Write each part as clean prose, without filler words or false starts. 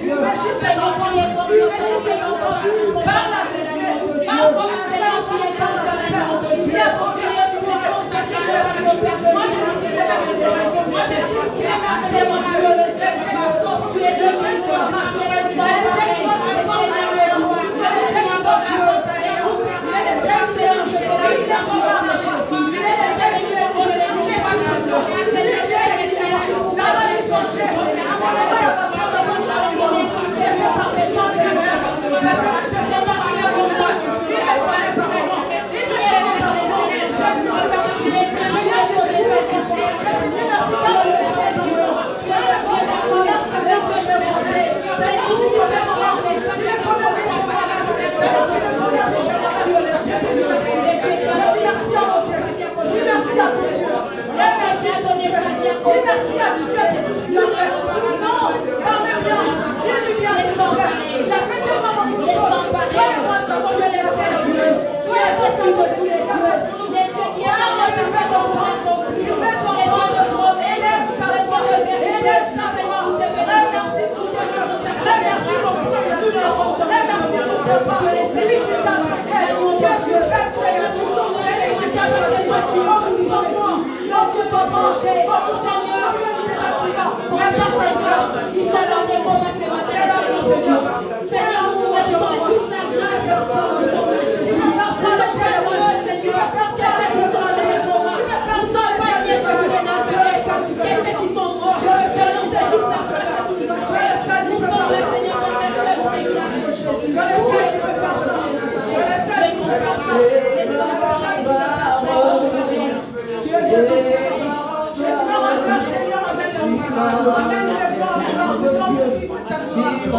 Dieu. Seigneur, qui est comme le par la prière de Dieu. Seigneur, qui est comme le nom de Dieu. Moi, je me dis, moi, je c'est mon Dieu, le Seigneur. Tu es le Dieu, tu es le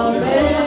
Amen.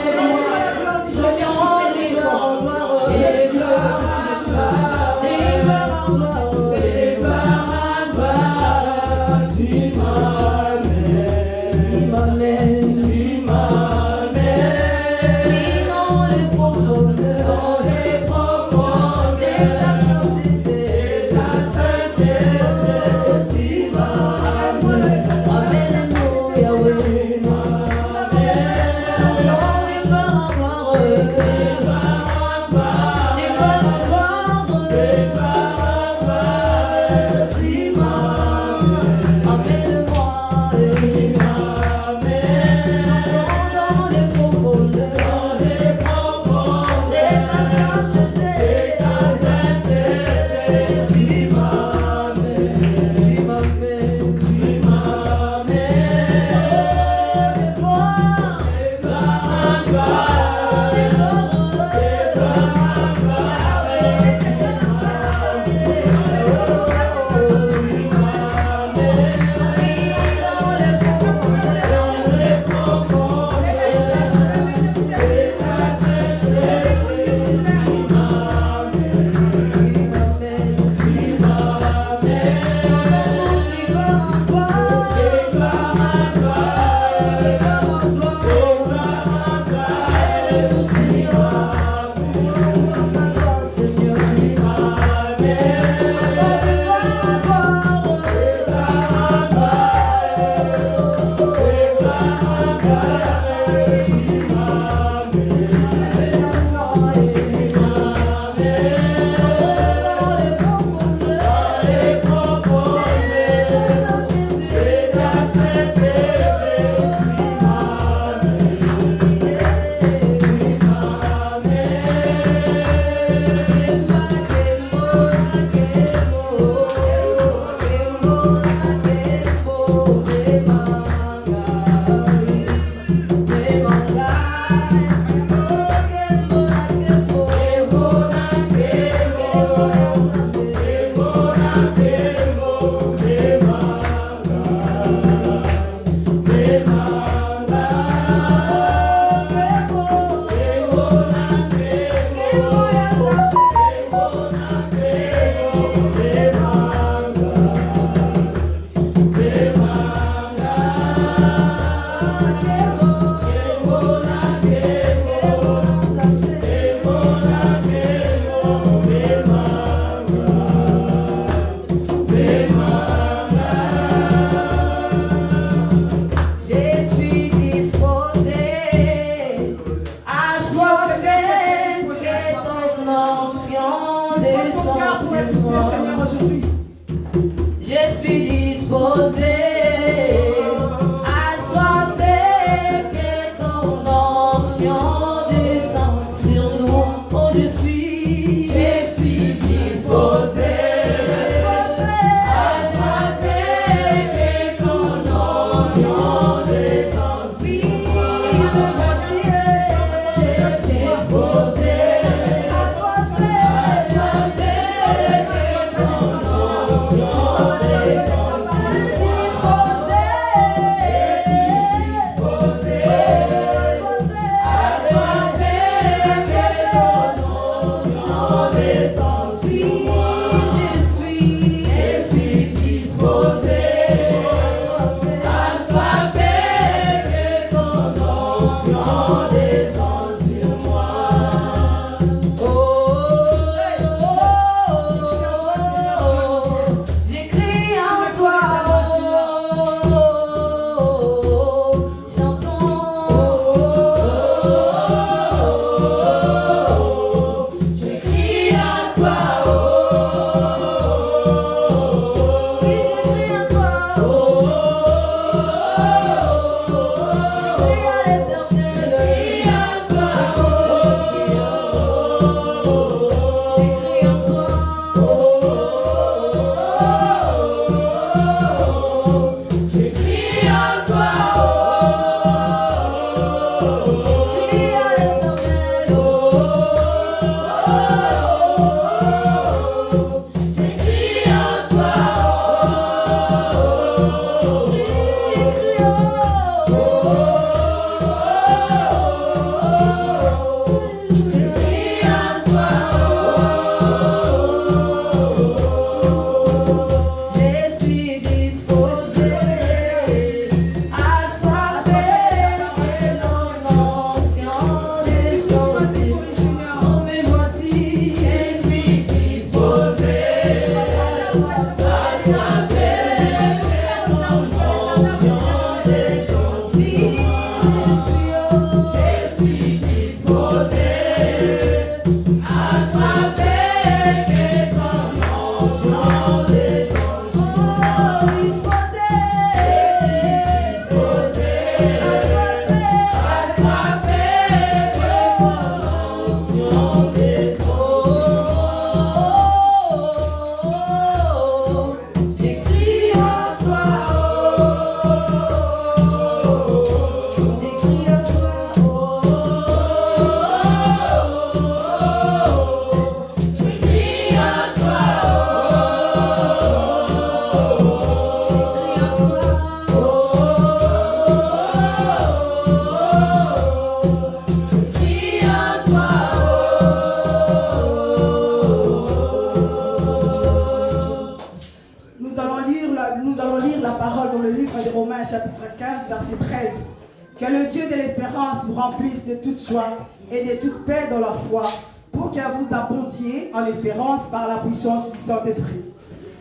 Et de toute paix dans la foi, pour que vous abondiez en espérance par la puissance du Saint-Esprit.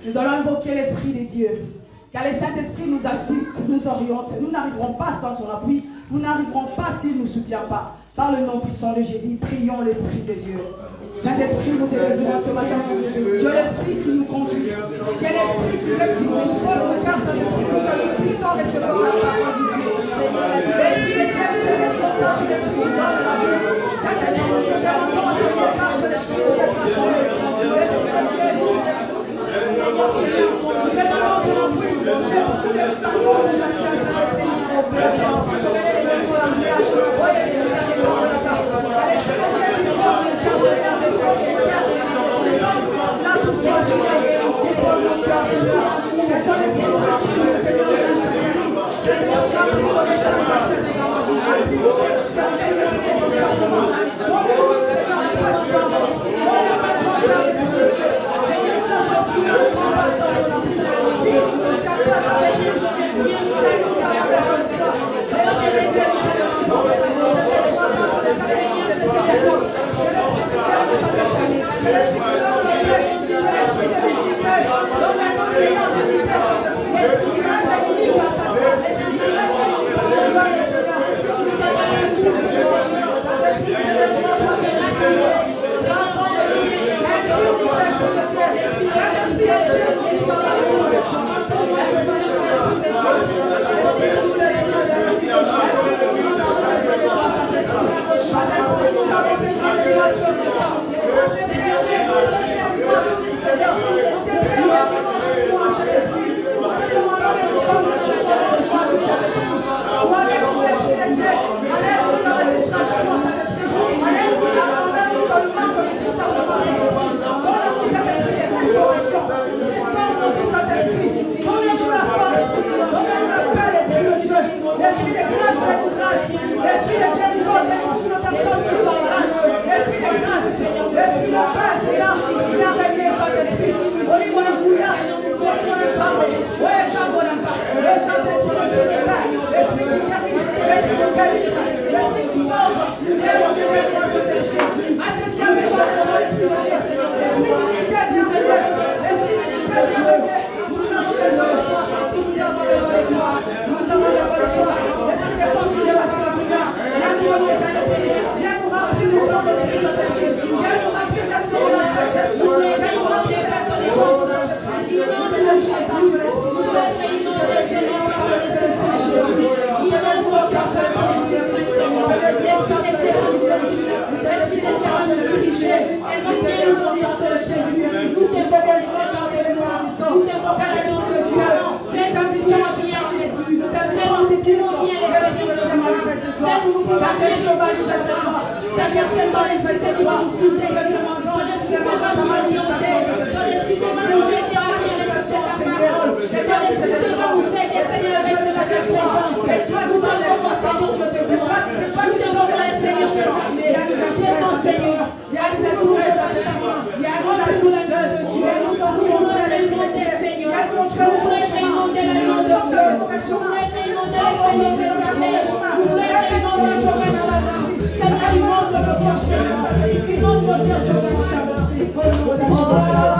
Nous allons invoquer l'Esprit de Dieu, car le Saint-Esprit nous assiste, nous oriente. Nous n'arriverons pas sans son appui, nous n'arriverons pas s'il ne nous soutient pas. Par le nom puissant de Jésus, prions l'Esprit de Dieu. Saint-Esprit, nous te désirons ce matin. Tu es l'Esprit qui nous conduit. Tu es l'Esprit qui nous pose le cœur, Saint-Esprit, pour que nous puissions recevoir la parole de Dieu. L'Esprit de Dieu, tu es responsable, tu es l'Esprit qui donne la vie. Saint-Esprit, nous te demandons à ce soir, tu es l'Esprit qui nous transformer. L'Esprit de Dieu, nous te demandons pour l'enfouir, nous te demandons pour le salut de la terre, Saint-Esprit. Pour sauver les mêmes pour la prière, voyez les messages dans la carte. L'Esprit de Dieu dispose une carte, dispose une carte. Là, tu sois Seigneur, dispose mon cœur, Seigneur. Que ton esprit nous marche, Seigneur, de la sagesse. Seigneur, j'appuie pour les gens de la sagesse, Seigneur. J'appelle l'esprit de discernement. Donne-nous, Seigneur, la patience. Donne-nous la grandeur de Dieu. Seigneur, cherche à soulever le champ passant de la vie. Si tu ne tiens pas avec nous, tu tiens nous la relation de toi. Seigneur, que les yeux nous cherchent. Que les gens passent les faits, que les esprits des autres. Que l'esprit de Dieu nous s'appelle. Que l'esprit de Dieu nous appelle. Que l'esprit de l'unité. Donne-nous l'unité de l'unité, Saint-Esprit. Même la unité par ta grâce. Même la unité par ta grâce, Seigneur. Nous savons que nous sommes des Oh,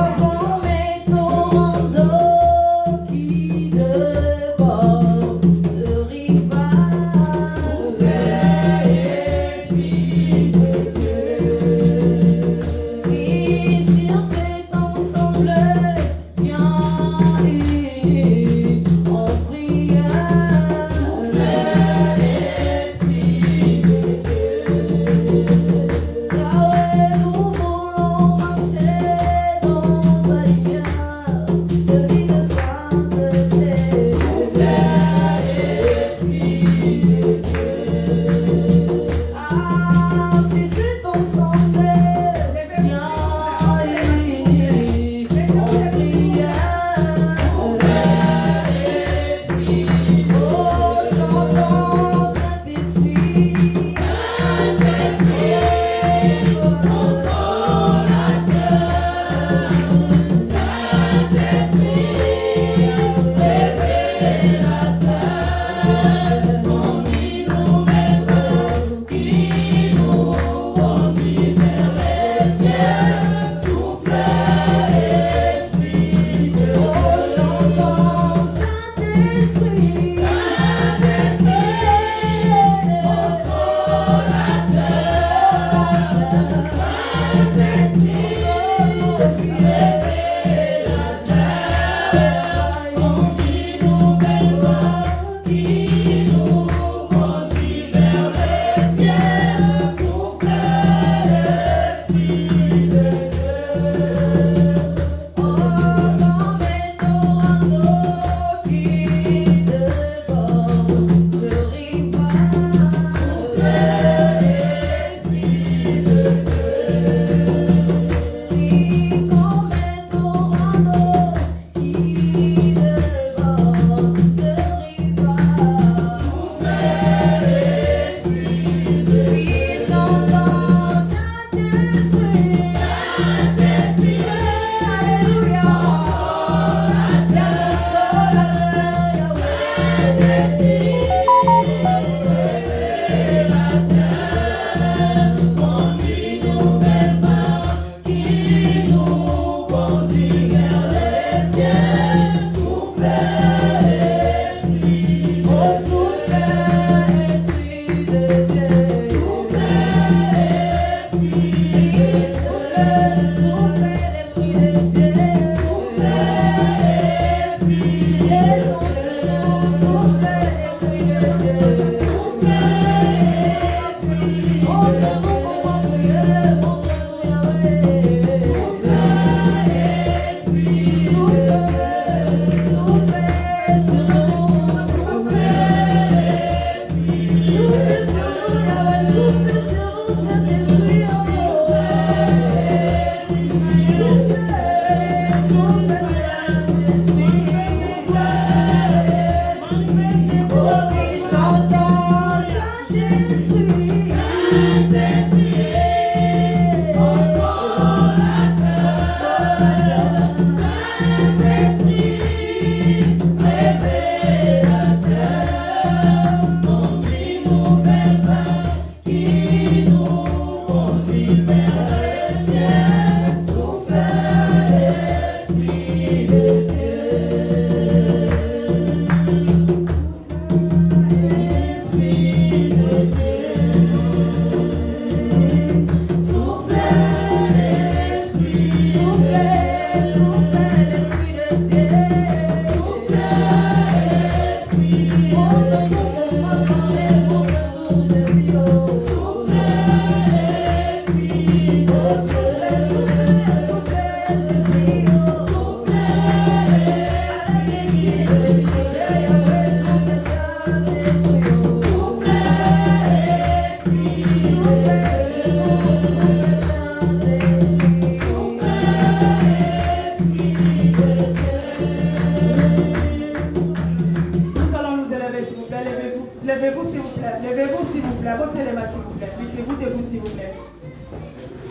Levez-vous s'il vous plaît, votez les mains s'il vous plaît. Mettez-vous debout s'il vous plaît.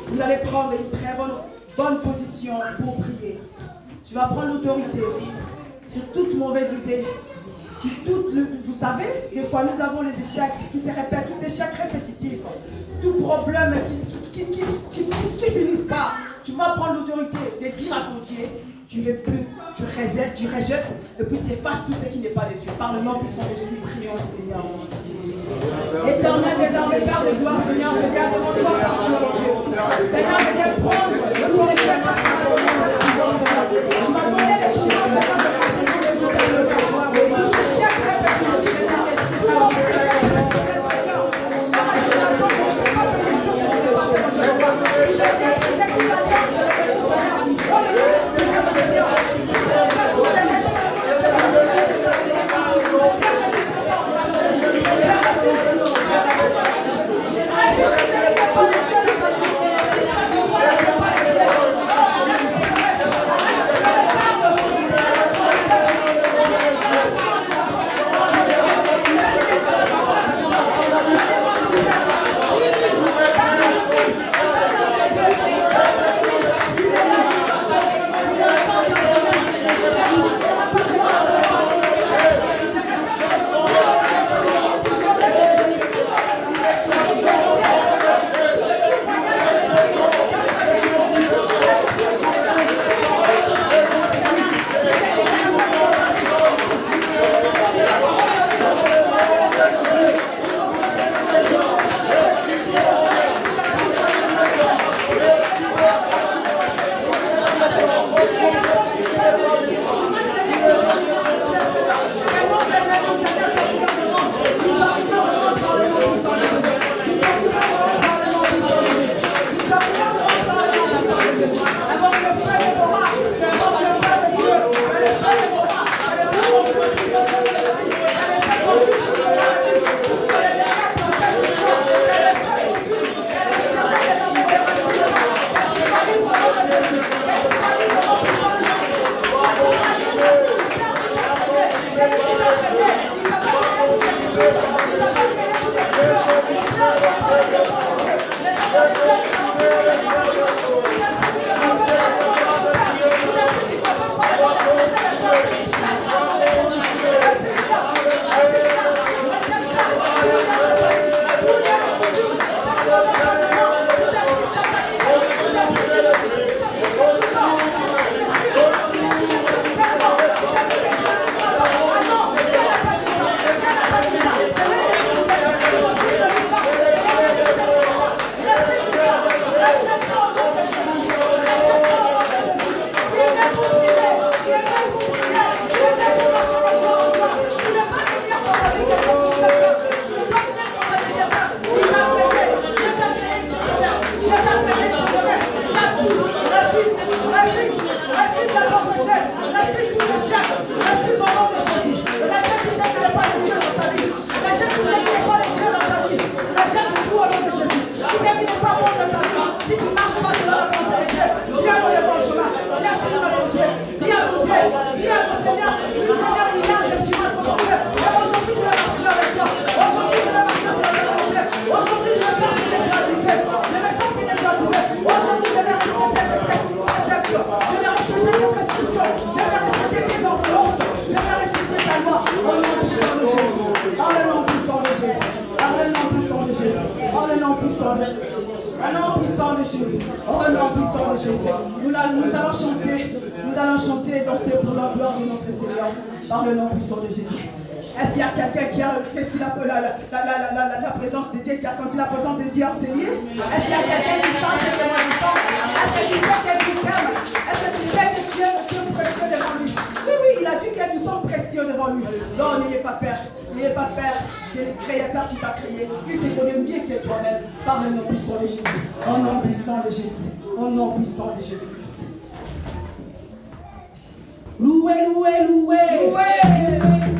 Vous allez prendre une très bonne position pour prier. Tu vas prendre l'autorité sur toute mauvaise idée. Vous savez, des fois nous avons les échecs qui se répètent, tout échec répétitif, tout problème qui finissent pas. Tu vas prendre l'autorité de dire à ton Dieu, tu veux plus, tu rejettes, et puis tu effaces tout ce qui n'est pas de Dieu. Par le nom puissant de Jésus, prions le Seigneur. Éternel, désormais, Père de gloire, Seigneur, je viens devant toi par Dieu, mon Dieu. Seigneur, je viens prendre l'autorité par tu m'as donné la puissance, Seigneur. Tu m'as donné les puissances, Seigneur, de passer sur les autres, Seigneur. Tout échec répétitif, Seigneur. Tout mon échec répétitif, Seigneur. Dans ma génération, je ne peux pas payer sur que je n'ai pas fait, mon Dieu. Je viens de cette alliance, je le bénis, Seigneur. Oh, le nom du Seigneur, Seigneur. Par le nom puissant de Jésus. Est-ce qu'il y a quelqu'un qui a réussi la présence de Dieu, qui a senti la présence de Dieu enseigner? Est-ce qu'il y a quelqu'un qui sent cette reconnaissance? Est-ce que tu sais que tu t'aimes? Est-ce que tu sais que tu es le plus précieux devant lui? Oui, il a dit que nous sommes précieux devant lui. Non, n'ayez pas peur. N'ayez pas peur. C'est le Créateur qui t'a créé. Il te connaît mieux que toi-même. Par le nom puissant de Jésus. Au nom puissant de Jésus. Au nom puissant de Jésus-Christ. Louez, louez, louez. Louez.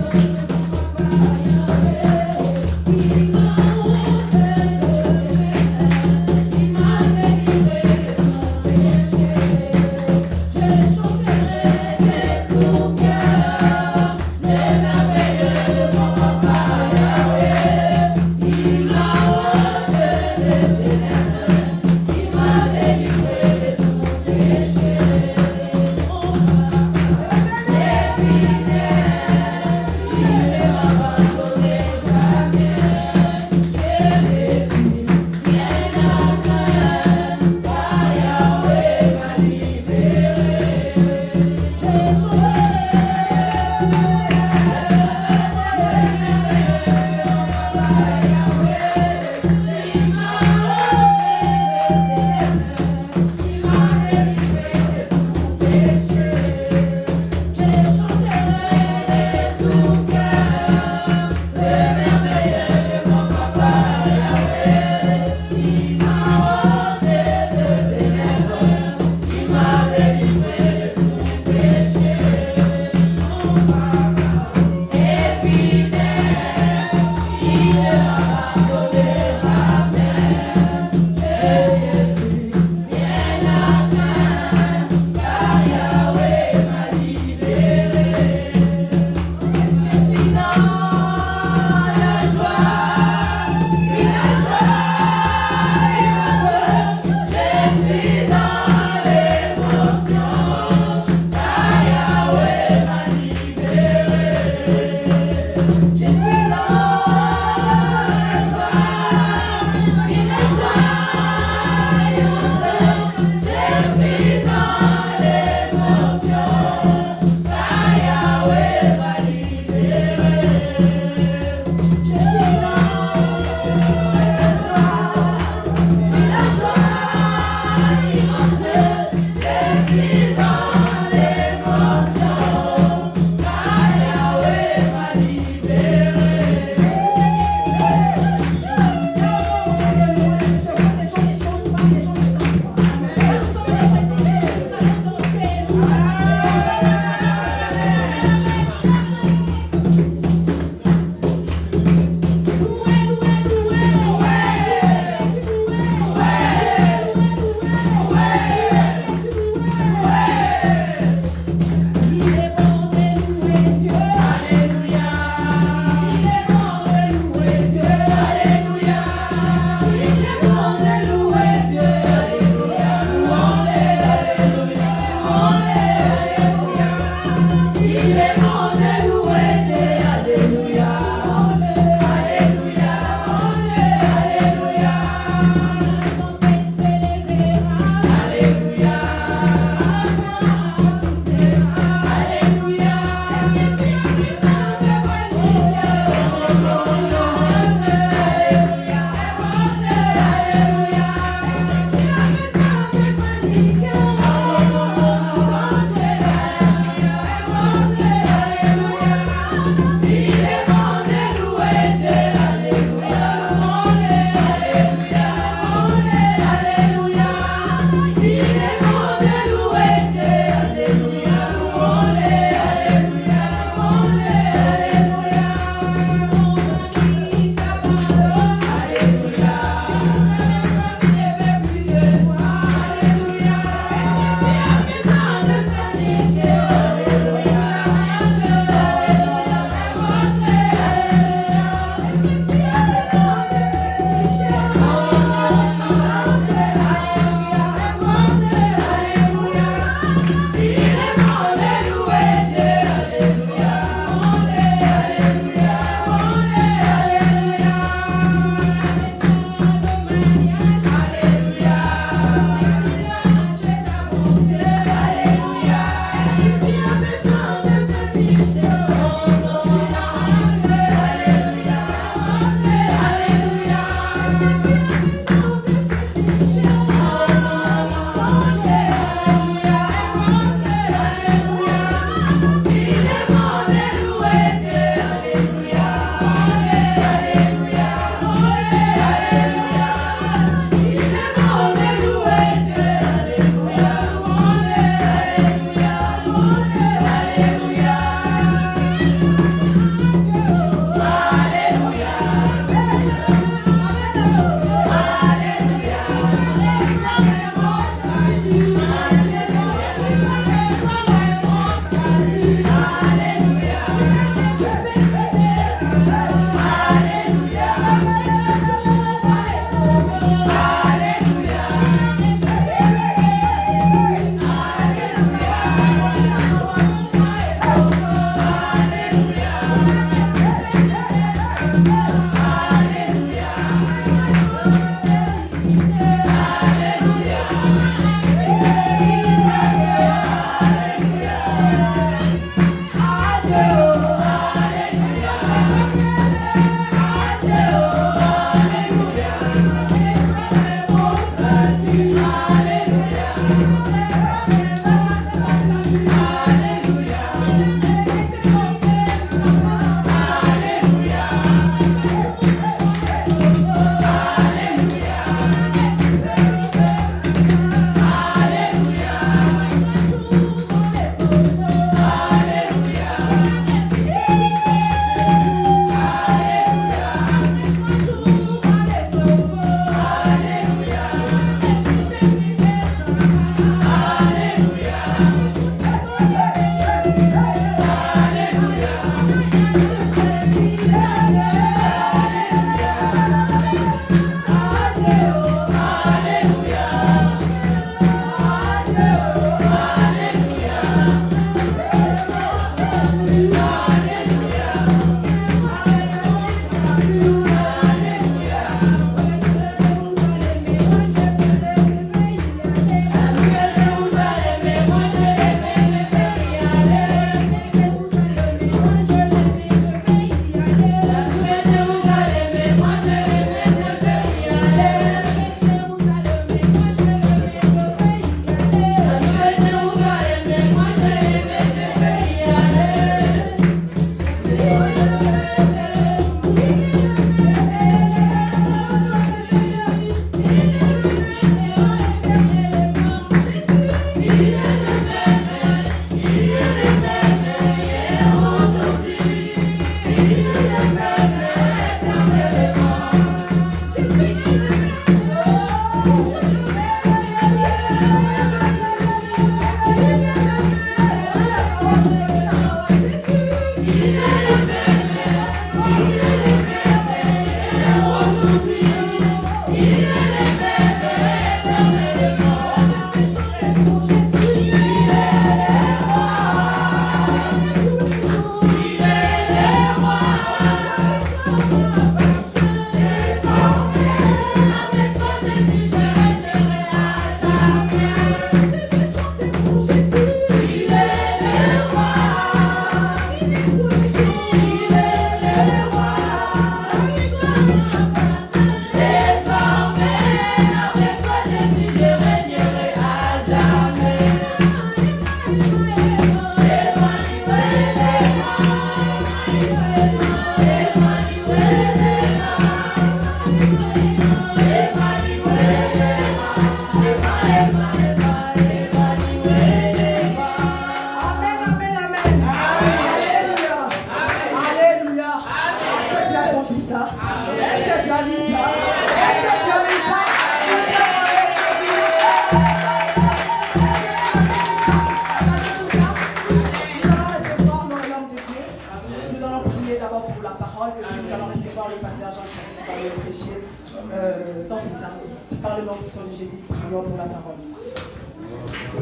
Yeah.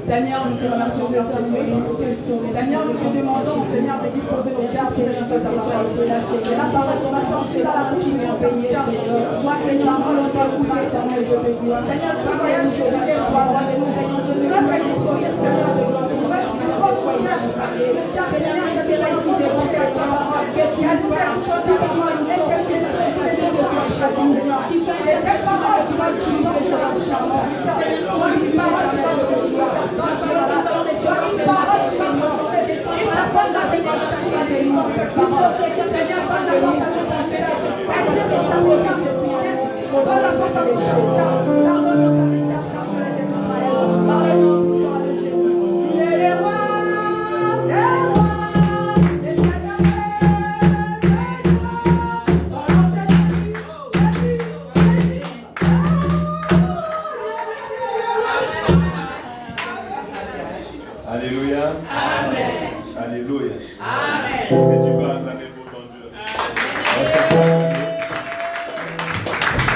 Seigneur, nous te remercions pour cette nuit. Seigneur, nous te demandons, Seigneur, de disposer nos cœurs pour écouter ta parole. Et la parole qui va sortir dans la bouche de nos serviteurs soit une parole au cœur ouvert, Seigneur. Seigneur, que voyons que l'idée soit loin de nous. Nous devons disposer, Seigneur, de nous. Nous devons disposer au cœur. Seigneur, que tu vas ici d'écouter ta parole. Que tu as nous fait écouter ta parole. Et que tu nous supplies de nous faire châtier, Seigneur. Et cette parole, tu vas l'utiliser sur la chambre. Soit une parole qui va nous dire. Soit une parole qui va nous sauver. Une personne dans tes mains, tu vas délivrer cette parole. Seigneur, donne la force à nous faire. Est-ce que c'est ta prière de prière? Donne la force à nous faire. Pardonne nos serviteurs car tu l'as fait Israël. Par le nom puissant de Jésus. Il est le roi des rois. Et Seigneur, dans l'ancien Jésus. Alléluia. Amen. Alléluia. Amen. Est-ce que tu peux acclamer pour ton Dieu? Est-ce que tu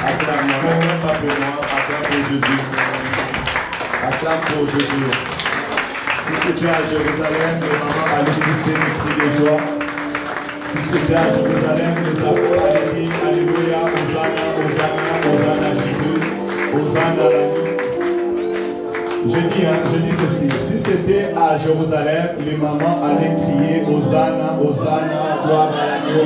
acclame-moi, n'acclame pas pour moi, acclame pour Jésus. Acclame pour Jésus. Si c'était à Jérusalem, les mamans allaient pousser des cris de joie. Si c'était à Jérusalem, les apôtres allaient dire Alléluia, Hosanna, Hosanna, Hosanna Jésus, Hosanna la nuit. Je dis ceci, si c'était à Jérusalem, les mamans allaient crier Hosanna, Hosanna, gloire à l'agneau.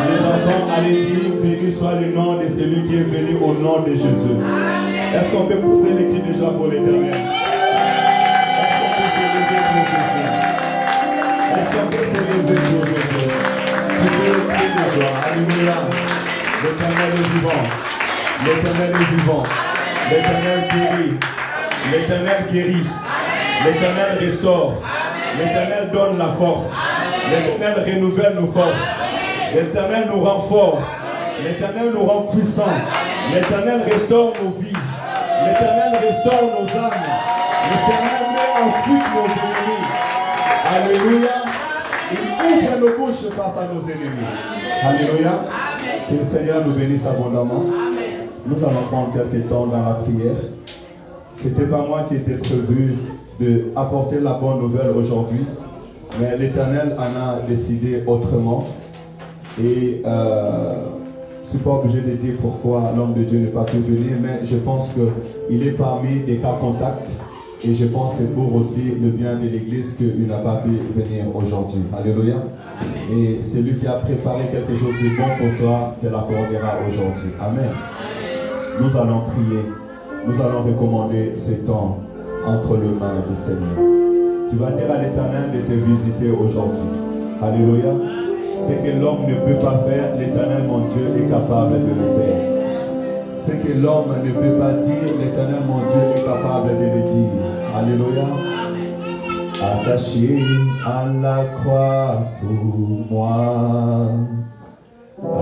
Les enfants allaient dire béni soit le nom de celui qui est venu au nom de Jésus. Est-ce qu'on peut pousser les cris de joie pour l'Éternel? Est-ce qu'on peut s'élever pour Jésus? Est-ce qu'on peut s'élever pour Jésus? Pousser les cris de joie. Alléluia. L'Éternel est vivant. L'Éternel est vivant. L'Éternel guérit. L'Éternel guérit, l'Éternel restaure, l'Éternel donne la force, l'Éternel renouvelle nos forces, l'Éternel nous rend forts, l'Éternel nous rend puissants, l'Éternel restaure nos vies, l'Éternel restaure nos âmes, l'Éternel met en fuite nos ennemis. Alléluia. Il ouvre nos bouches face à nos ennemis. Alléluia. Que le Seigneur nous bénisse abondamment. Nous allons prendre quelques temps dans la prière. Ce n'était pas moi qui était prévu d'apporter la bonne nouvelle aujourd'hui, mais l'Éternel en a décidé autrement. Et je ne suis pas obligé de dire pourquoi l'homme de Dieu n'est pas pu venir, mais je pense qu'il est parmi des cas contacts. Et je pense que c'est pour aussi le bien de l'Église qu'il n'a pas pu venir aujourd'hui. Alléluia. Et celui qui a préparé quelque chose de bon pour toi te l'accordera aujourd'hui. Amen. Nous allons prier. Nous allons recommander ces temps entre les mains du Seigneur. Tu vas dire à l'Éternel de te visiter aujourd'hui. Alléluia. Ce que l'homme ne peut pas faire, l'Éternel mon Dieu est capable de le faire. Ce que l'homme ne peut pas dire, l'Éternel mon Dieu est capable de le dire. Alléluia. Attaché à la croix pour moi.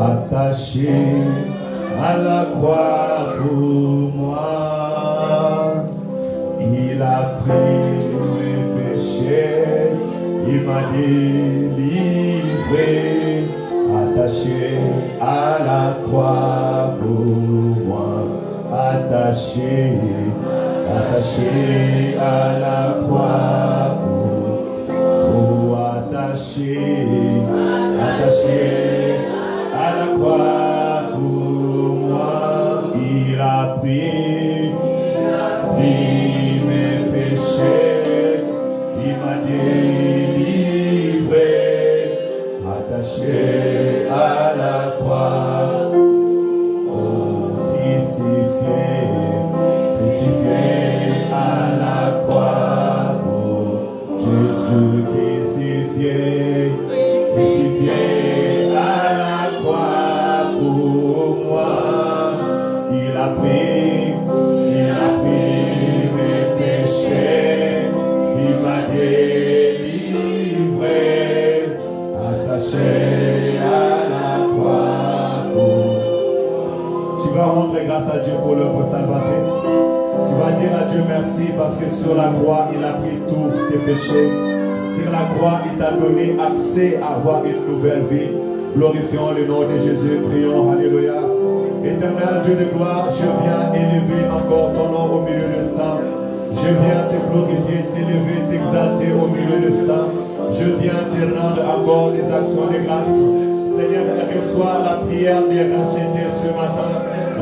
Attaché à la croix pour moi. Il a pris mes péchés, il m'a délivré, attaché à la croix pour moi, attaché à la croix pour attaché à la croix pour moi, il a pris mes péchés, il m'a délivré, attaché à la croix, crucifié à la croix pour Jésus, crucifié à la croix pour moi, il a pris mes péchés, il m'a délivré, attaché à la croix pour. Tu vas rendre grâce à Dieu pour l'œuvre salvatrice. Tu vas dire à Dieu merci parce que sur la croix, il a pris tous tes péchés. Sur la croix, il t'a donné accès à avoir une nouvelle vie. Glorifions le nom de Jésus, prions, alléluia. Éternel Dieu de gloire, je viens élever encore ton nom au milieu de ça. Je viens te glorifier, t'élever, t'exalter au milieu de ça. Je viens te rendre encore des actions de grâce. Seigneur, reçois la prière des rachetés ce matin.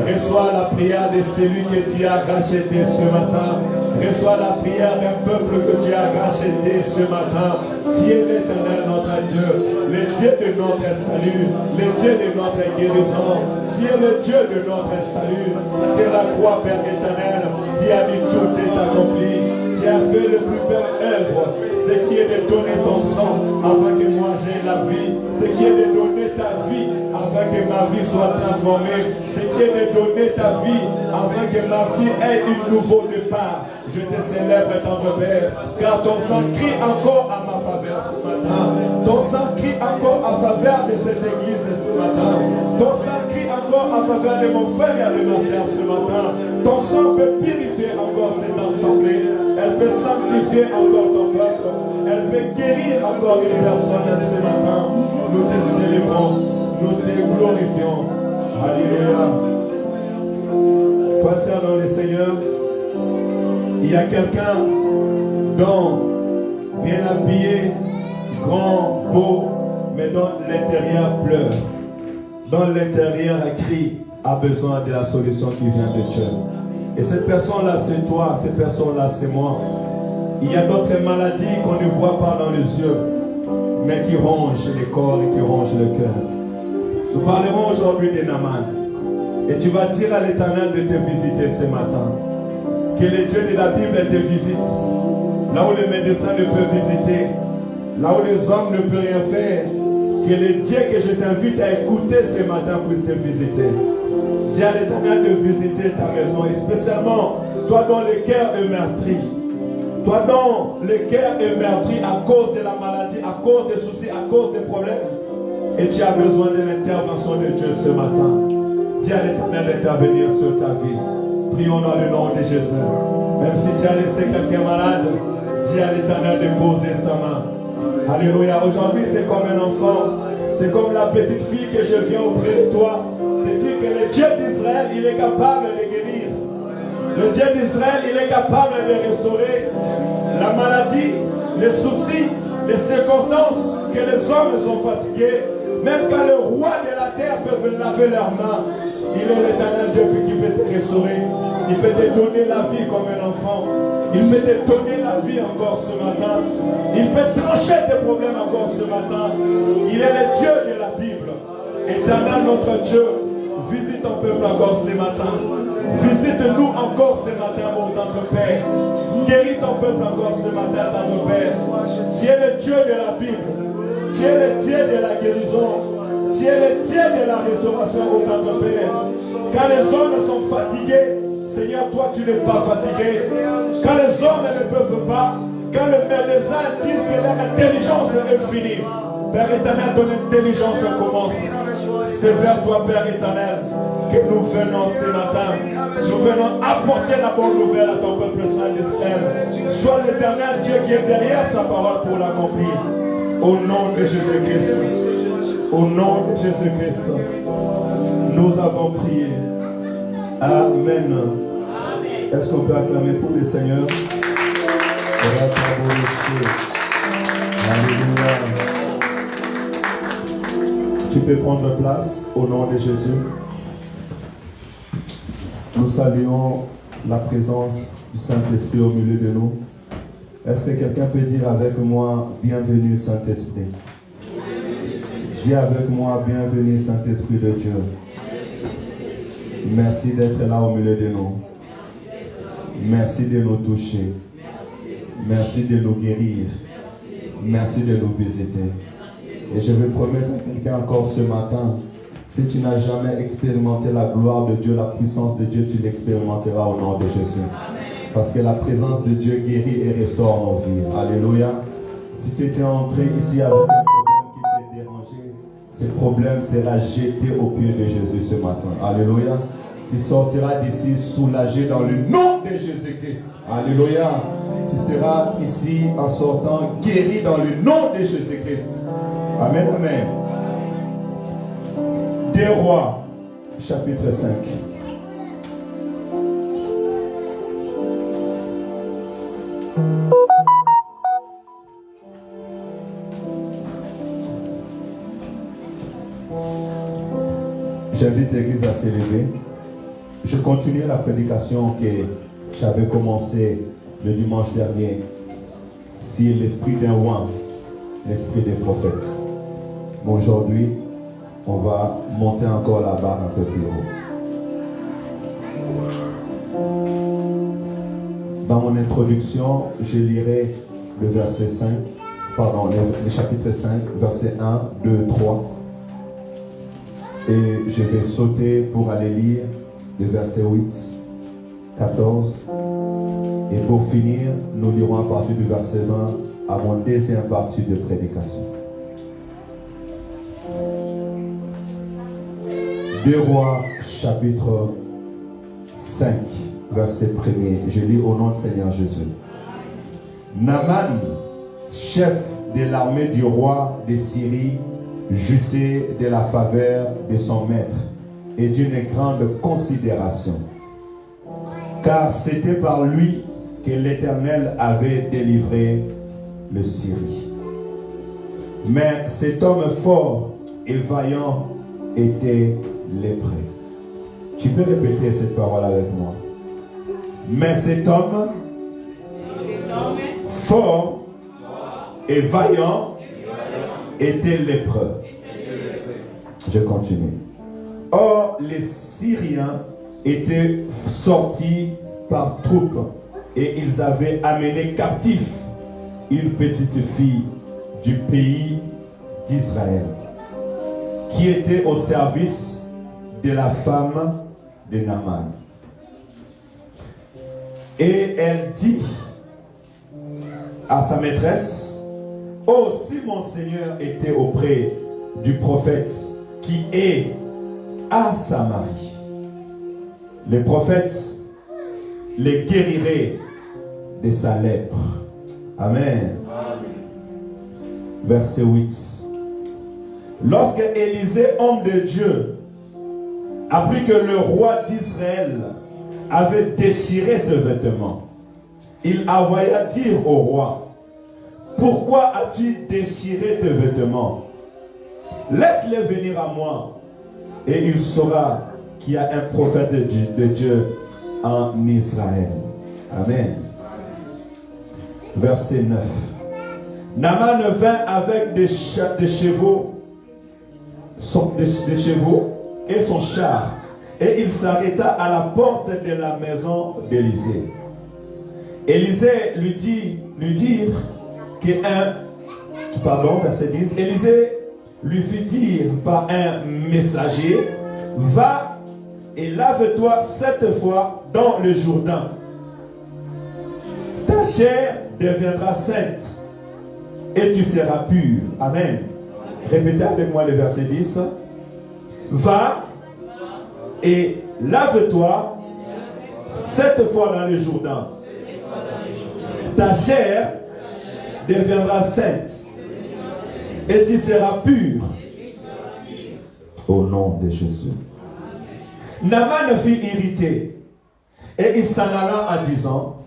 Reçois la prière de celui que tu as racheté ce matin. Reçois la prière d'un peuple que tu as racheté ce matin. Tu es l'Éternel notre Dieu, le Dieu de notre salut, le Dieu de notre guérison. Tu es le Dieu de notre salut. C'est la croix, Père éternel. Tu as dit tout est accompli. Tu as fait le plus belle œuvre, ce qui est de donner ton sang afin que moi j'aie la vie, ce qui est de donner ta vie afin que ma vie soit transformée, ce qui est de donner ta vie afin que ma vie ait un nouveau départ. Je te célèbre, tendre Père, car ton sang crie encore à ma faveur ce matin. Ton sang crie encore à faveur de cette église ce matin. Ton sang crie encore à faveur de mon frère et de ma sœur ce matin. Ton sang peut purifier encore cette assemblée. Elle peut sanctifier encore ton peuple. Elle peut guérir encore une personne ce matin. Nous te célébrons. Nous te glorifions. Alléluia. Face à dans le Seigneur, il y a quelqu'un dont bien habillé, grand, beau, mais dont l'intérieur pleure. Dont l'intérieur crie, a besoin de la solution qui vient de Dieu. Et cette personne-là, c'est toi, cette personne-là, c'est moi. Il y a d'autres maladies qu'on ne voit pas dans les yeux, mais qui rongent le corps et qui rongent le cœur. Nous parlerons aujourd'hui de Naaman. Et tu vas dire à l'Éternel de te visiter ce matin. Que le Dieu de la Bible te visite. Là où les médecins ne peuvent visiter. Là où les hommes ne peuvent rien faire. Que le Dieu que je t'invite à écouter ce matin puisse te visiter. Dis à l'Éternel de visiter ta maison. Et spécialement, toi dont le cœur est meurtri. Toi dont le cœur est meurtri à cause de la maladie, à cause des soucis, à cause des problèmes. Et tu as besoin de l'intervention de Dieu ce matin. Dis à l'Éternel d'intervenir sur ta vie. Prions dans le nom de Jésus. Même si tu as laissé quelqu'un malade, dis à l'Éternel de poser sa main. Alléluia. Aujourd'hui, c'est comme un enfant. C'est comme la petite fille que je viens auprès de toi. Te dire que le Dieu d'Israël, il est capable de guérir. Le Dieu d'Israël, il est capable de restaurer la maladie, les soucis, les circonstances que les hommes sont fatigués. Même quand le roi de la terre peut laver leurs mains, il est l'Éternel Dieu qui peut te restaurer. Il peut te donner la vie comme un enfant. Il peut te donner la vie encore ce matin. Il peut trancher tes problèmes encore ce matin. Il est le Dieu de la Bible. Éternel notre Dieu, visite ton peuple encore ce matin. Visite-nous encore ce matin, mon notre Père. Guéris ton peuple encore ce matin, notre Père. Tu es le Dieu de la Bible. Tu es le Dieu de la guérison. Tu es le Dieu de la restauration, mon notre Père. Quand les hommes sont fatigués, Seigneur, toi tu n'es pas fatigué. Quand les hommes ne peuvent pas, quand les médecins disent que leur intelligence est finie, Père éternel, ton intelligence commence. C'est vers toi, Père éternel, que nous venons ce matin. Nous venons apporter la bonne nouvelle à ton peuple saint d'Israël. Sois l'Éternel Dieu qui est derrière sa parole pour l'accomplir. Au nom de Jésus-Christ. Au nom de Jésus-Christ. Nous avons prié. Amen. Est-ce qu'on peut acclamer pour le Seigneur? Alléluia. Tu peux prendre place au nom de Jésus. Nous saluons la présence du Saint-Esprit au milieu de nous. Est-ce que quelqu'un peut dire avec moi, bienvenue Saint-Esprit? Dis avec moi, bienvenue Saint-Esprit de Dieu. Merci d'être là au milieu de nous. Merci de nous toucher. Merci de nous guérir. Merci de nous visiter. Et je vais promettre à quelqu'un encore ce matin, si tu n'as jamais expérimenté la gloire de Dieu, la puissance de Dieu, tu l'expérimenteras au nom de Jésus. Parce que la présence de Dieu guérit et restaure nos vies. Alléluia. Si tu étais entré ici avec un problème qui t'est dérangé, ce problème sera jeté au pied de Jésus ce matin. Alléluia. Tu sortiras d'ici soulagé dans le nom de Jésus-Christ. Alléluia. Tu seras ici en sortant guéri dans le nom de Jésus-Christ. Amen, amen. 2 Rois, chapitre 5. J'invite l'église à s'élever. Je continue la prédication que j'avais commencée le dimanche dernier sur l'esprit d'un roi, l'esprit des prophètes. Mais aujourd'hui, on va monter encore la barre un peu plus haut. Dans mon introduction, je lirai le verset 5, le chapitre 5, verset 1, 2, 3. Et je vais sauter pour aller lire le verset 8, 14. Et pour finir, nous lirons à partir du verset 20 à mon deuxième partie de prédication. 2 Rois, chapitre 5, verset 1er. Je lis au nom du Seigneur Jésus. Naaman, chef de l'armée du roi de Syrie, jouissait de la faveur de son maître et d'une grande considération. Car c'était par lui que l'Éternel avait délivré le Syrie. Mais cet homme fort et vaillant était lépreux. Tu peux répéter cette parole avec moi. Mais cet homme fort et vaillant était lépreux. Je continue. Or, les Syriens étaient sortis par troupes et ils avaient amené captif une petite fille du pays d'Israël qui était au service de la femme de Naaman. Et elle dit à sa maîtresse: oh, si mon Seigneur était auprès du prophète qui est à Samarie, le prophète les guérirait de sa lèpre. Amen. Verset 8. Lorsque Élisée, homme de Dieu, apprit que le roi d'Israël avait déchiré ses vêtements, il envoya dire au roi: pourquoi as-tu déchiré tes vêtements? Laisse-les venir à moi, et il saura qu'il y a un prophète de Dieu en Israël. Amen. Verset 9. Naaman vint avec des chevaux, des chevaux et son char, et il s'arrêta à la porte de la maison d'Élisée. Élisée lui dit verset 10, Élisée lui fit dire par un messager: va et lave-toi 7 fois dans le Jourdain. Ta chair deviendra sainte et tu seras pur. Amen. Répétez avec moi le verset 10. Va et lave-toi 7 fois dans le Jourdain. Ta chair deviendra sainte et tu seras pur. Au nom de Jésus. Naaman fut irrité et il s'en alla en disant,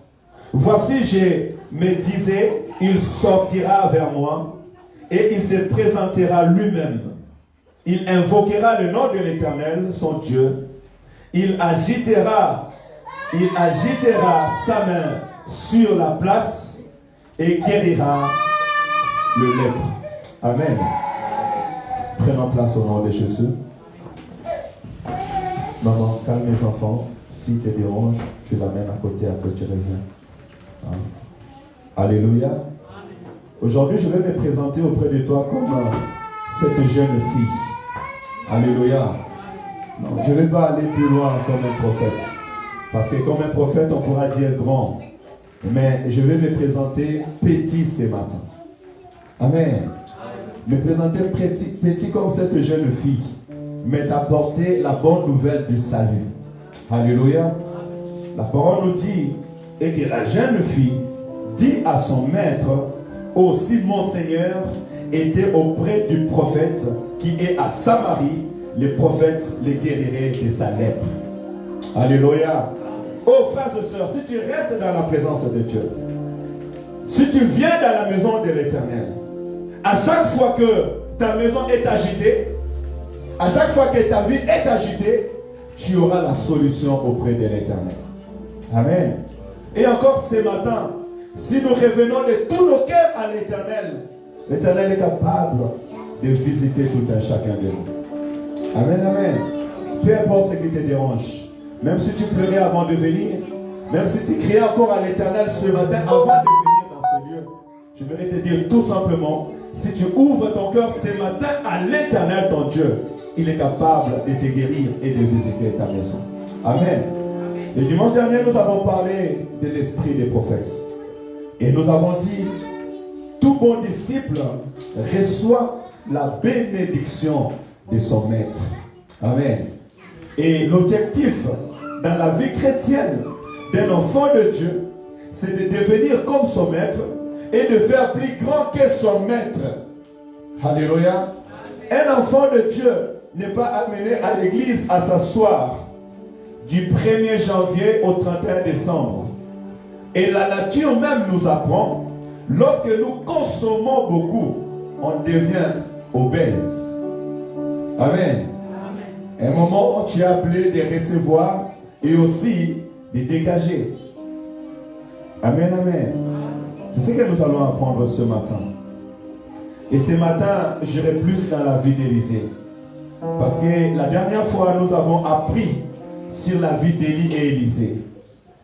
voici je me disais, il sortira vers moi et il se présentera lui-même. Il invoquera le nom de l'Éternel, son Dieu. Il agitera sa main sur la place et guérira le lèpre. Amen. Prenons place au nom de Jésus. Maman, calme les enfants. Si te dérange, tu l'amènes à côté après tu reviens. Hein? Alléluia. Aujourd'hui, je vais me présenter auprès de toi comme cette jeune fille. Alléluia. Non, je ne vais pas aller plus loin comme un prophète. Parce que comme un prophète, on pourra dire grand. Mais je vais me présenter petit ce matin. Amen. Me présenter petit comme cette jeune fille. Mais d'apporter la bonne nouvelle du salut. Alléluia. La parole nous dit, et que la jeune fille dit à son maître, aussi mon Seigneur était auprès du prophète qui est à Samarie, le prophète les guérirait de sa lèpre. Alléluia. Oh frères et sœurs, si tu restes dans la présence de Dieu, si tu viens dans la maison de l'Éternel, à chaque fois que ta maison est agitée, à chaque fois que ta vie est agitée, tu auras la solution auprès de l'Éternel. Amen. Et encore ce matin, si nous revenons de tous nos cœurs à l'Éternel, l'Éternel est capable de visiter tout un chacun de nous. Amen, amen. Peu importe ce qui te dérange, même si tu pleurais avant de venir, même si tu criais encore à l'Éternel ce matin avant de venir dans ce lieu, je voudrais te dire tout simplement, si tu ouvres ton cœur ce matin à l'Éternel ton Dieu, il est capable de te guérir et de visiter ta maison. Amen. Le dimanche dernier, nous avons parlé de l'esprit des prophètes. Et nous avons dit, tout bon disciple reçoit la bénédiction de son maître. Amen. Et l'objectif dans la vie chrétienne d'un enfant de Dieu, c'est de devenir comme son maître et de faire plus grand que son maître. Alléluia. Un enfant de Dieu n'est pas amené à l'église à s'asseoir du 1er janvier au 31 décembre. Et la nature même nous apprend, lorsque nous consommons beaucoup, on devient obèse. Amen. Un moment, tu es appelé de recevoir et aussi de dégager. Amen, amen. C'est ce que nous allons apprendre ce matin. Et ce matin, j'irai plus dans la vie d'Élisée. Parce que la dernière fois, nous avons appris sur la vie d'Élie et Élisée.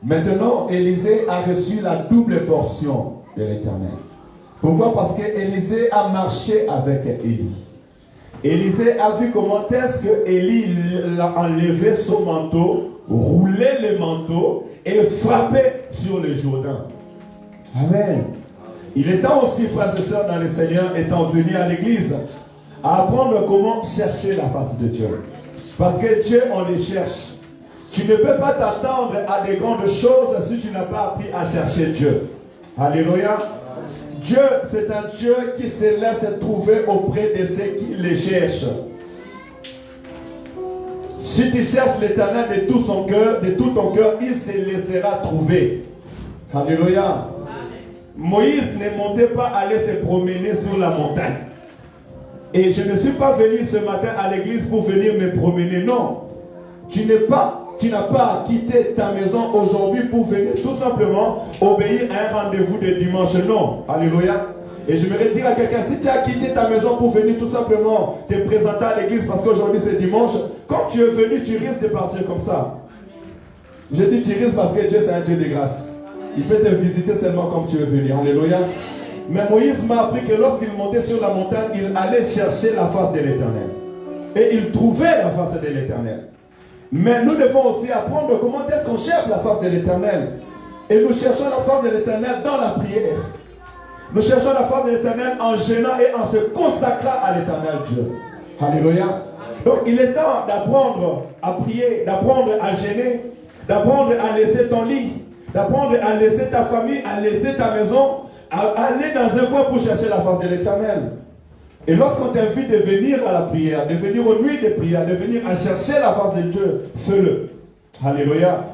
Maintenant, Élisée a reçu la double portion de l'Éternel. Pourquoi? Parce que Élisée a marché avec Élie. Élisée a vu comment est-ce que Élie a enlevé son manteau, roulé le manteau et frappé sur le Jourdain. Amen. Il est temps aussi, frères et sœurs, dans le Seigneur, étant venus à l'église, à apprendre comment chercher la face de Dieu. Parce que Dieu, on le cherche. Tu ne peux pas t'attendre à des grandes choses si tu n'as pas appris à chercher Dieu. Alléluia. Dieu, c'est un Dieu qui se laisse trouver auprès de ceux qui le cherchent. Si tu cherches l'Éternel de tout son cœur, de tout ton cœur, il se laissera trouver. Alléluia. Moïse ne montait pas aller se promener sur la montagne. Et je ne suis pas venu ce matin à l'église pour venir me promener. Non. Tu n'as pas quitté ta maison aujourd'hui pour venir tout simplement obéir à un rendez-vous de dimanche. Non. Alléluia. Et je voudrais dire à quelqu'un, si tu as quitté ta maison pour venir tout simplement te présenter à l'église parce qu'aujourd'hui c'est dimanche, quand tu es venu, tu risques de partir comme ça. Je dis tu risques parce que Dieu c'est un Dieu de grâce. Il peut te visiter seulement comme tu es venu. Alléluia. Mais Moïse m'a appris que lorsqu'il montait sur la montagne, il allait chercher la face de l'Éternel. Et il trouvait la face de l'Éternel. Mais nous devons aussi apprendre comment est-ce qu'on cherche la face de l'Éternel. Et nous cherchons la face de l'Éternel dans la prière. Nous cherchons la face de l'Éternel en jeûnant et en se consacrant à l'Éternel Dieu. Alléluia. Donc il est temps d'apprendre à prier, d'apprendre à jeûner, d'apprendre à laisser ton lit, d'apprendre à laisser ta famille, à laisser ta maison, à aller dans un coin pour chercher la face de l'Éternel. Et lorsqu'on t'invite de venir à la prière, de venir aux nuits de prière, de venir à chercher la face de Dieu, fais-le. Alléluia.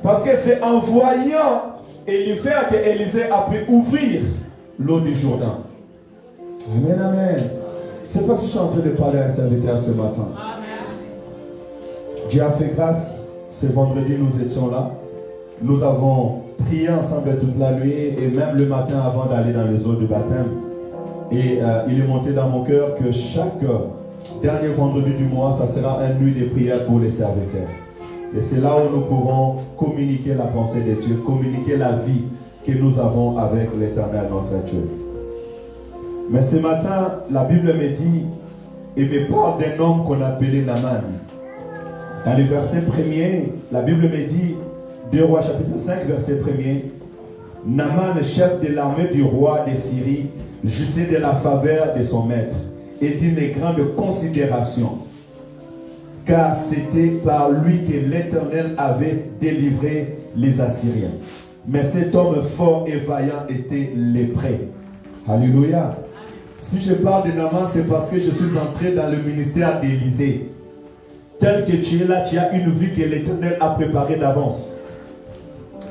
Parce que c'est en voyant Élisée que Élisée a pu ouvrir l'eau du Jourdain. Amen, amen. Je ne sais pas si je suis en train de parler à un serviteur ce matin. Amen. Dieu a fait grâce. Ce vendredi, nous étions là. Nous avons prié ensemble toute la nuit et même le matin avant d'aller dans les eaux de baptême. Et il est monté dans mon cœur que chaque dernier vendredi du mois, ça sera une nuit de prière pour les serviteurs. Et c'est là où nous pourrons communiquer la pensée de Dieu, communiquer la vie que nous avons avec l'Éternel, notre Dieu. Mais ce matin, la Bible me dit et me parle d'un homme qu'on appelait Naaman. Dans le verset 1er, la Bible me dit, 2 Rois chapitre 5, verset 1er, Naaman, chef de l'armée du roi de Syrie, jouissait de la faveur de son maître et d'une grande considération, car c'était par lui que l'Éternel avait délivré les Assyriens. Mais cet homme fort et vaillant était lépré. Alléluia. Si je parle de Naaman, c'est parce que je suis entré dans le ministère d'Élisée. Tel que tu es là, tu as une vie que l'Éternel a préparée d'avance.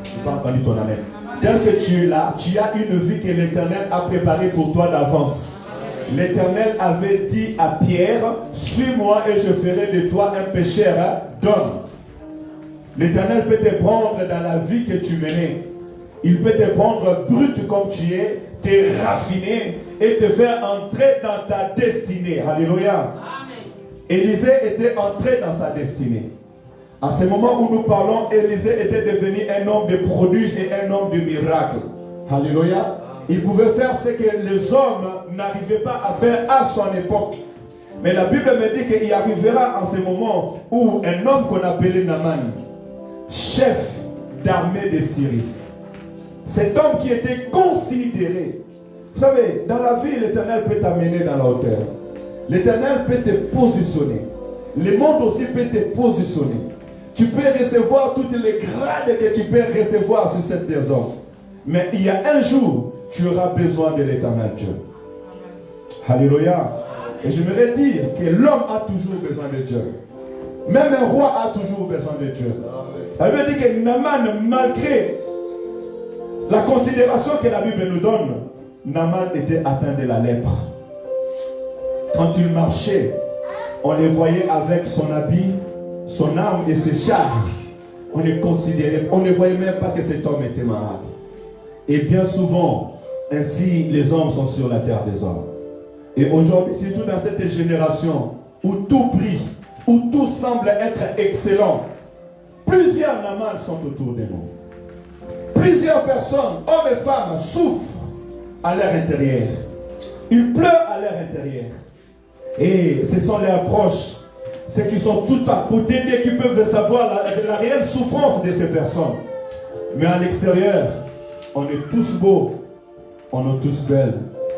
Je n'ai pas entendu ton amen. Tel que tu es là, tu as une vie que l'Éternel a préparée pour toi d'avance. L'Éternel avait dit à Pierre, suis-moi et je ferai de toi un pécheur d'homme. L'Éternel peut te prendre dans la vie que tu menais. Il peut te prendre brut comme tu es, te raffiner et te faire entrer dans ta destinée. Alléluia. Amen. Élisée était entré dans sa destinée. À ce moment où nous parlons, Élisée était devenu un homme de prodiges et un homme de miracles. Alléluia. Il pouvait faire ce que les hommes n'arrivaient pas à faire à son époque. Mais la Bible me dit qu'il arrivera en ce moment où un homme qu'on appelait Naaman, chef d'armée de Syrie, cet homme qui était considéré. Vous savez, dans la vie, l'Éternel peut t'amener dans la hauteur. L'Éternel peut te positionner. Le monde aussi peut te positionner. Tu peux recevoir toutes les grades que tu peux recevoir sur cette maison. Mais il y a un jour, tu auras besoin de l'Éternel Dieu. Alléluia. Et j'aimerais dire que l'homme a toujours besoin de Dieu. Même un roi a toujours besoin de Dieu. Elle veut dire que Naaman, malgré la considération que la Bible nous donne, Naaman était atteint de la lèpre. Quand il marchait, on les voyait avec son habit, son arme et ses chars. On ne voyait même pas que cet homme était malade. Et bien souvent, ainsi les hommes sont sur la terre des hommes. Et aujourd'hui, surtout dans cette génération où tout brille, où tout semble être excellent, plusieurs Naaman sont autour de nous. Plusieurs personnes, hommes et femmes, souffrent à leur intérieur. Ils pleurent à leur intérieur. Et ce sont leurs proches, ceux qui sont tout à côté d'eux, qui peuvent savoir la réelle souffrance de ces personnes. Mais à l'extérieur, on est tous beaux, on est tous belles,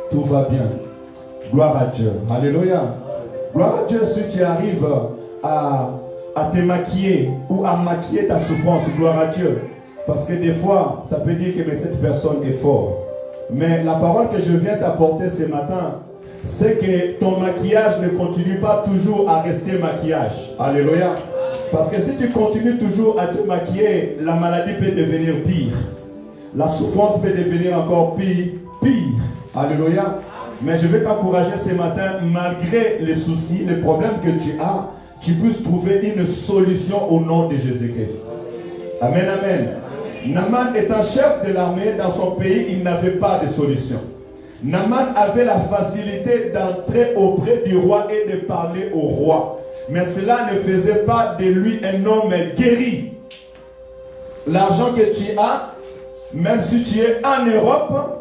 tout va bien. Gloire à Dieu. Alléluia. Gloire à Dieu si tu arrives à te maquiller ou à maquiller ta souffrance. Gloire à Dieu. Parce que des fois, ça peut dire que cette personne est forte. Mais la parole que je viens t'apporter ce matin, c'est que ton maquillage ne continue pas toujours à rester maquillage. Alléluia. Parce que si tu continues toujours à te maquiller, la maladie peut devenir pire. La souffrance peut devenir encore pire. Alléluia. Mais je vais t'encourager ce matin, malgré les soucis, les problèmes que tu as, tu puisses trouver une solution au nom de Jésus-Christ. Amen, amen. Naaman étant chef de l'armée dans son pays, il n'avait pas de solution. Naaman avait la facilité d'entrer auprès du roi et de parler au roi. Mais cela ne faisait pas de lui un homme guéri. L'argent que tu as, même si tu es en Europe,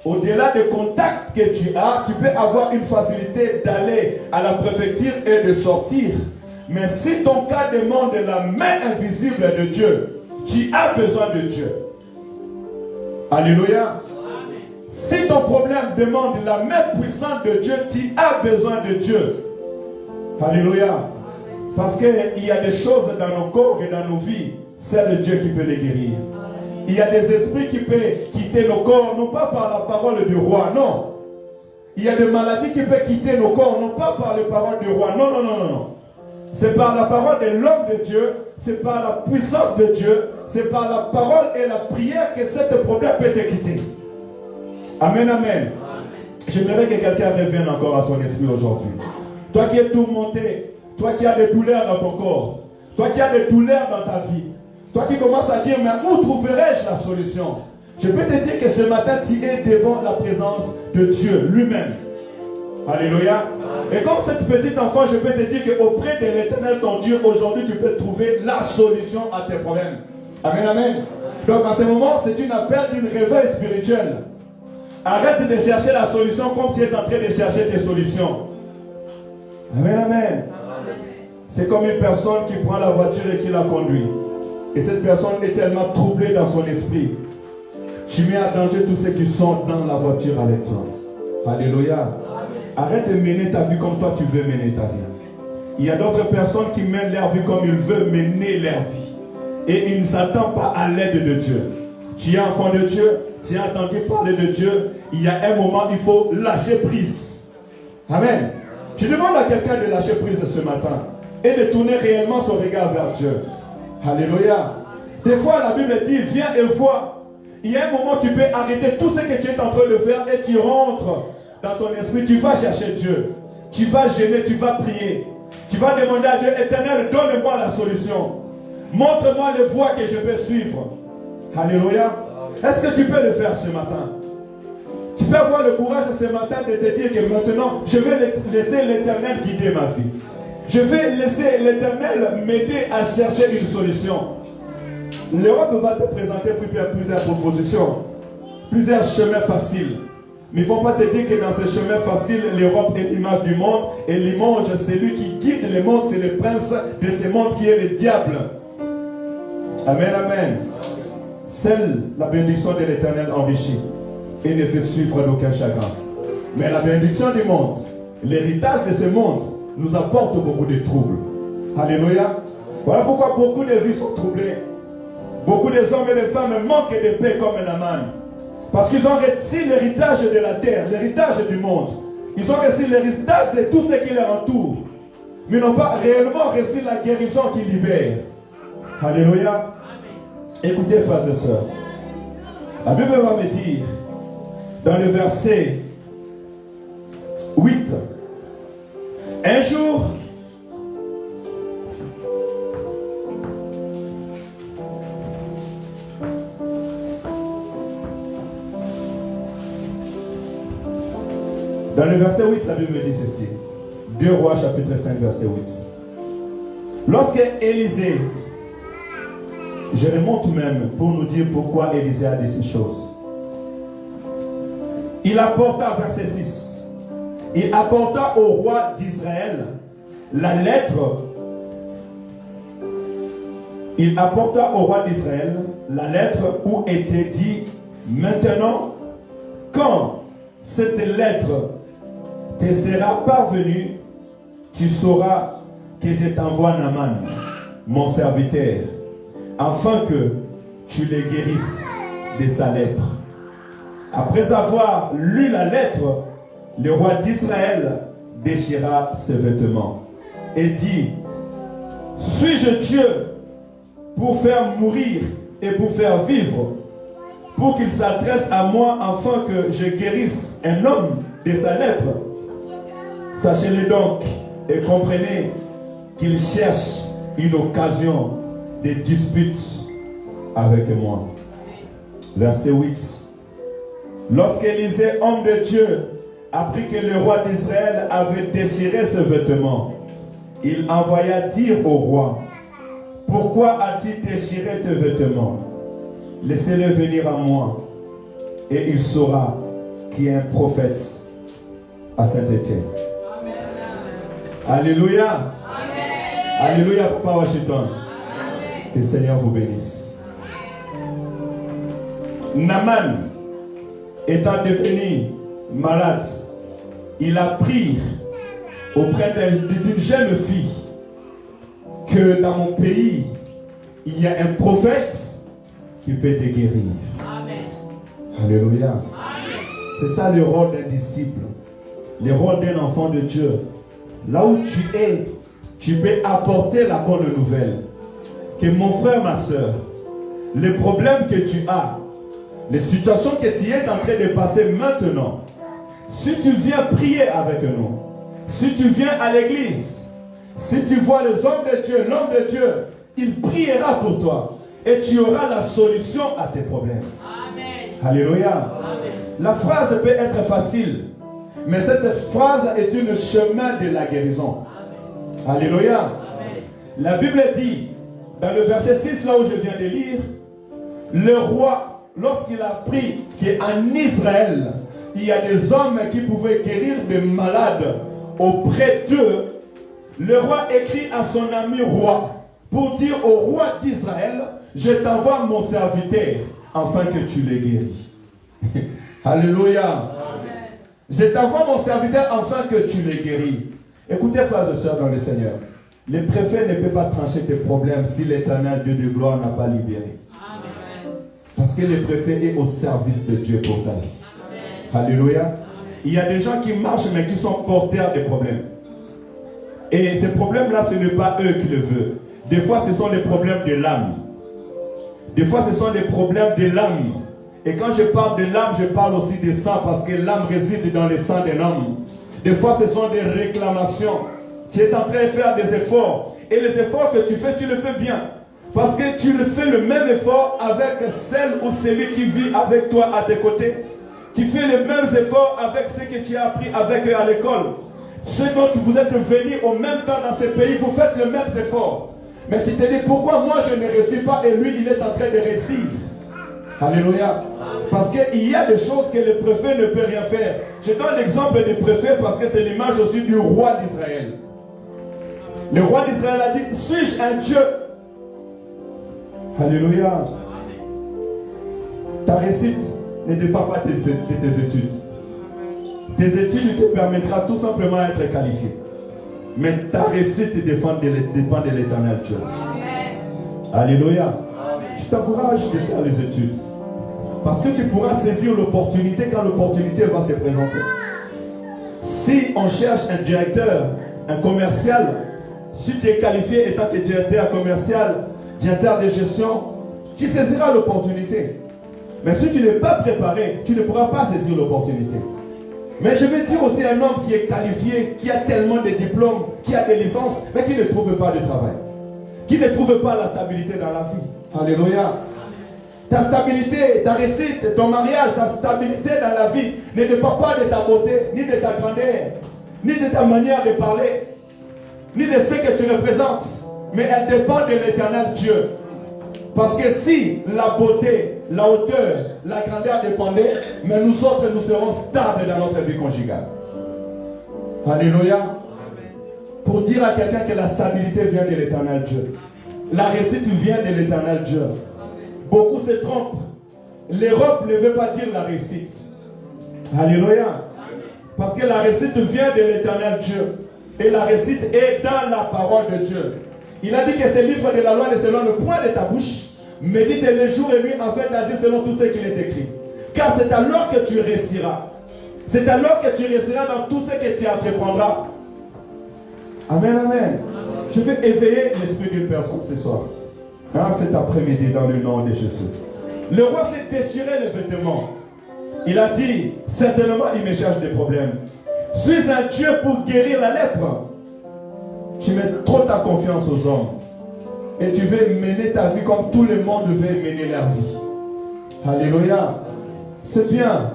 au-delà des contacts que tu as, tu peux avoir une facilité d'aller à la préfecture et de sortir. Mais si ton cas demande la main invisible de Dieu, tu as besoin de Dieu. Alléluia. Si ton problème demande la main puissante de Dieu, tu as besoin de Dieu. Alléluia. Parce qu'il y a des choses dans nos corps et dans nos vies, c'est le Dieu qui peut les guérir. Il y a des esprits qui peuvent quitter nos corps, non pas par la parole du roi, non. Il y a des maladies qui peuvent quitter nos corps, non pas par les paroles du roi. Non, non, non, non, non. C'est par la parole de l'homme de Dieu, c'est par la puissance de Dieu, c'est par la parole et la prière que ce problème peut te quitter. Amen, amen. J'aimerais que quelqu'un revienne encore à son esprit aujourd'hui. Toi qui es tourmenté, toi qui as des douleurs dans ton corps, toi qui as des douleurs dans ta vie, toi qui commences à dire, mais où trouverai-je la solution? Je peux te dire que ce matin, tu es devant la présence de Dieu lui-même. Alléluia. Et comme cette petite enfant, je peux te dire qu'auprès de l'Éternel, ton Dieu, aujourd'hui, tu peux trouver la solution à tes problèmes. Amen, amen. Donc, en ce moment, c'est une appel d'une réveil spirituel. Arrête de chercher la solution comme tu es en train de chercher tes solutions. Amen, amen. C'est comme une personne qui prend la voiture et qui la conduit. Et cette personne est tellement troublée dans son esprit. Tu mets en danger tous ceux qui sont dans la voiture avec toi. Alléluia. Arrête de mener ta vie comme toi tu veux mener ta vie. Il y a d'autres personnes qui mènent leur vie comme ils veulent mener leur vie. Et ils ne s'attendent pas à l'aide de Dieu. Tu es enfant de Dieu, tu as entendu parler de Dieu. Il y a un moment, il faut lâcher prise. Amen. Je demande à quelqu'un de lâcher prise ce matin et de tourner réellement son regard vers Dieu. Alléluia. Des fois, la Bible dit, viens et vois. Il y a un moment où tu peux arrêter tout ce que tu es en train de faire et tu rentres dans ton esprit. Tu vas chercher Dieu. Tu vas jeûner, tu vas prier. Tu vas demander à Dieu, Éternel, donne-moi la solution. Montre-moi les voies que je peux suivre. Alléluia. Est-ce que tu peux le faire ce matin? Tu peux avoir le courage ce matin de te dire que maintenant, je vais laisser l'Éternel guider ma vie. Je vais laisser l'Éternel m'aider à chercher une solution. L'Europe va te présenter plusieurs propositions, plusieurs chemins faciles. Mais il ne faut pas te dire que dans ces chemins faciles, l'Europe est l'image du monde. Et l'image, c'est lui qui guide le monde, c'est le prince de ce monde qui est le diable. Amen, amen. Seule la bénédiction de l'Éternel enrichit et ne fait suivre d'aucun chagrin. Mais la bénédiction du monde, l'héritage de ce monde, nous apporte beaucoup de troubles. Alléluia. Voilà pourquoi beaucoup de vies sont troublées. Beaucoup de hommes et de femmes manquent de paix comme Naaman. Parce qu'ils ont reçu l'héritage de la terre, l'héritage du monde. Ils ont reçu l'héritage de tout ce qui les entoure. Mais n'ont pas réellement reçu la guérison qui libère. Alléluia. Écoutez, frères et sœurs. La Bible va me dire, dans le verset 8, un jour, dans le verset 8, la Bible dit ceci. 2 Rois chapitre 5 verset 8. Lorsque Élisée, je remonte même pour nous dire pourquoi Élisée a dit ces choses. Il apporta, verset 6, il apporta au roi d'Israël la lettre. Il apporta au roi d'Israël la lettre où était dit, maintenant, quand cette lettre te sera parvenue, tu sauras que je t'envoie Naaman, mon serviteur, afin que tu le guérisses de sa lèpre. Après avoir lu la lettre, le roi d'Israël déchira ses vêtements et dit, suis-je Dieu pour faire mourir et pour faire vivre, pour qu'il s'adresse à moi afin que je guérisse un homme de sa lèpre? Sachez-le donc et comprenez qu'il cherche une occasion de dispute avec moi. Verset 8. Lorsqu'Élisée, homme de Dieu, apprit que le roi d'Israël avait déchiré ses vêtements, il envoya dire au roi, pourquoi as-tu déchiré tes vêtements? Laissez-le venir à moi, et il saura qu'il y a un prophète à Saint-Étienne. Alléluia. Amen. Alléluia, Papa Washington. Amen. Que le Seigneur vous bénisse. Naaman, étant devenu malade, il a pris auprès d'une jeune fille que dans mon pays, il y a un prophète qui peut te guérir. Amen. Alléluia. Amen. C'est ça le rôle d'un disciple. le rôle d'un enfant de Dieu. Là où tu es, tu peux apporter la bonne nouvelle. Que mon frère, ma soeur, les problèmes que tu as, les situations que tu es en train de passer maintenant, si tu viens prier avec nous, si tu viens à l'église, si tu vois les hommes de Dieu, l'homme de Dieu, il priera pour toi et tu auras la solution à tes problèmes. Amen. Alléluia. Amen. La phrase peut être facile, mais cette phrase est un chemin de la guérison. Amen. Alléluia. Amen. La Bible dit, dans le verset 6, là où je viens de lire, le roi, lorsqu'il a appris qu'en Israël, il y a des hommes qui pouvaient guérir des malades auprès d'eux, le roi écrit à son ami roi pour dire au roi d'Israël, je t'envoie mon serviteur afin que tu les guéris. Alléluia. Amen. Je t'envoie mon serviteur afin que tu les guéris. Écoutez, frères et sœurs dans le Seigneur, le préfet ne peut pas trancher tes problèmes si l'Éternel Dieu de gloire n'a pas libéré. Amen. Parce que le préfet est au service de Dieu pour ta vie. Amen. Alléluia. Il y a des gens qui marchent mais qui sont porteurs de problèmes. Et ces problèmes-là, ce n'est pas eux qui le veulent. Des fois, ce sont les problèmes de l'âme. Des fois, ce sont des problèmes de l'âme. Et quand je parle de l'âme, je parle aussi de sang parce que l'âme réside dans le sang d'un homme. Des fois, ce sont des réclamations. Tu es en train de faire des efforts. Et les efforts que tu le fais bien. Parce que tu le fais le même effort avec celle ou celui qui vit avec toi à tes côtés. Tu fais les mêmes efforts avec ceux que tu as appris avec eux à l'école. Ceux dont vous êtes venus au même temps dans ce pays, vous faites les mêmes efforts. Mais tu te dis, pourquoi moi je ne réussis pas et lui il est en train de réussir? Alléluia. Parce qu'il y a des choses que le préfet ne peut rien faire. Je donne l'exemple du préfet parce que c'est l'image aussi du roi d'Israël. Le roi d'Israël a dit, suis-je un Dieu? Alléluia. Ta réussite ne dépend pas de tes études. Tes études te permettront tout simplement d'être qualifié. Mais ta réussite dépend de l'Éternel Dieu. Alléluia. Je t'encourage de faire les études. Parce que tu pourras saisir l'opportunité quand l'opportunité va se présenter. Si on cherche un directeur, un commercial, si tu es qualifié étant que directeur commercial, directeur de gestion, tu saisiras l'opportunité. Mais si tu n'es pas préparé, tu ne pourras pas saisir l'opportunité. Mais je veux dire aussi un homme qui est qualifié, qui a tellement de diplômes, qui a des licences, mais qui ne trouve pas de travail. Qui ne trouve pas la stabilité dans la vie. Alléluia. Ta stabilité, ta réussite, ton mariage, ta stabilité dans la vie ne dépend pas de ta beauté, ni de ta grandeur, ni de ta manière de parler, ni de ce que tu représentes. Mais elle dépend de l'Éternel Dieu. Parce que si la beauté, la hauteur, la grandeur dépendaient, mais nous autres, nous serons stables dans notre vie conjugale. Alléluia. Pour dire à quelqu'un que la stabilité vient de l'Éternel Dieu. La réussite vient de l'Éternel Dieu. Beaucoup se trompent. L'Europe ne veut pas dire la réussite. Alléluia. Parce que la réussite vient de l'Éternel Dieu. Et la réussite est dans la parole de Dieu. Il a dit que ce livre de la loi est selon le point de ta bouche. Médite les jours et nuits afin d'agir selon tout ce qu'il est écrit. Car c'est alors que tu réussiras. C'est alors que tu réussiras dans tout ce que tu entreprendras. Amen, amen. Je vais éveiller l'esprit d'une personne ce soir. Cet après-midi dans le nom de Jésus. Le roi s'est déchiré les vêtements. Il a dit, certainement il me cherche des problèmes. Suis un Dieu pour guérir la lèpre. Tu mets trop ta confiance aux hommes. Et tu veux mener ta vie comme tout le monde veut mener leur vie. Alléluia. C'est bien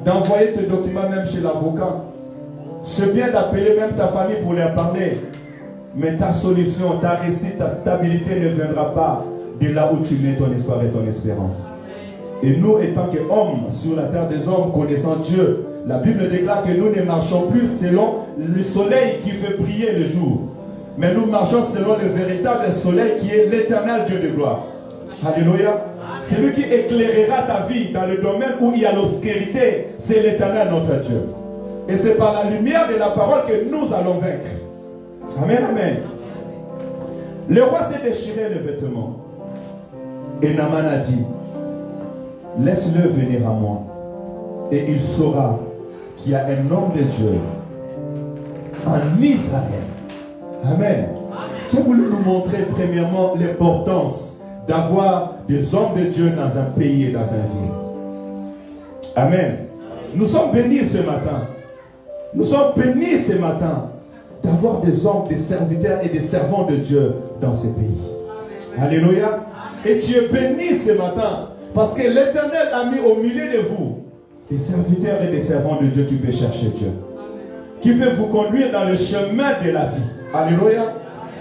d'envoyer tes documents même chez l'avocat. C'est bien d'appeler même ta famille pour leur parler. Mais ta solution, ta réussite, ta stabilité ne viendra pas de là où tu mets ton espoir et ton espérance. Et nous, étant qu'hommes sur la terre des hommes, connaissant Dieu, la Bible déclare que nous ne marchons plus selon le soleil qui fait briller le jour. Mais nous marchons selon le véritable soleil qui est l'Éternel Dieu de gloire. Alléluia. C'est lui qui éclairera ta vie dans le domaine où il y a l'obscurité. C'est l'Éternel notre Dieu. Et c'est par la lumière de la parole que nous allons vaincre. Amen, amen. Le roi s'est déchiré les vêtements. Et Naaman a dit, laisse-le venir à moi. Et il saura qu'il y a un homme de Dieu en Israël. Amen. J'ai voulu nous montrer premièrement l'importance d'avoir des hommes de Dieu dans un pays et dans un ville. Amen. Nous sommes bénis ce matin. Nous sommes bénis ce matin d'avoir des hommes, des serviteurs et des servants de Dieu dans ce pays. Alléluia. Et tu es béni ce matin parce que l'Éternel a mis au milieu de vous des serviteurs et des servants de Dieu qui peuvent chercher Dieu, qui peuvent vous conduire dans le chemin de la vie. Alléluia.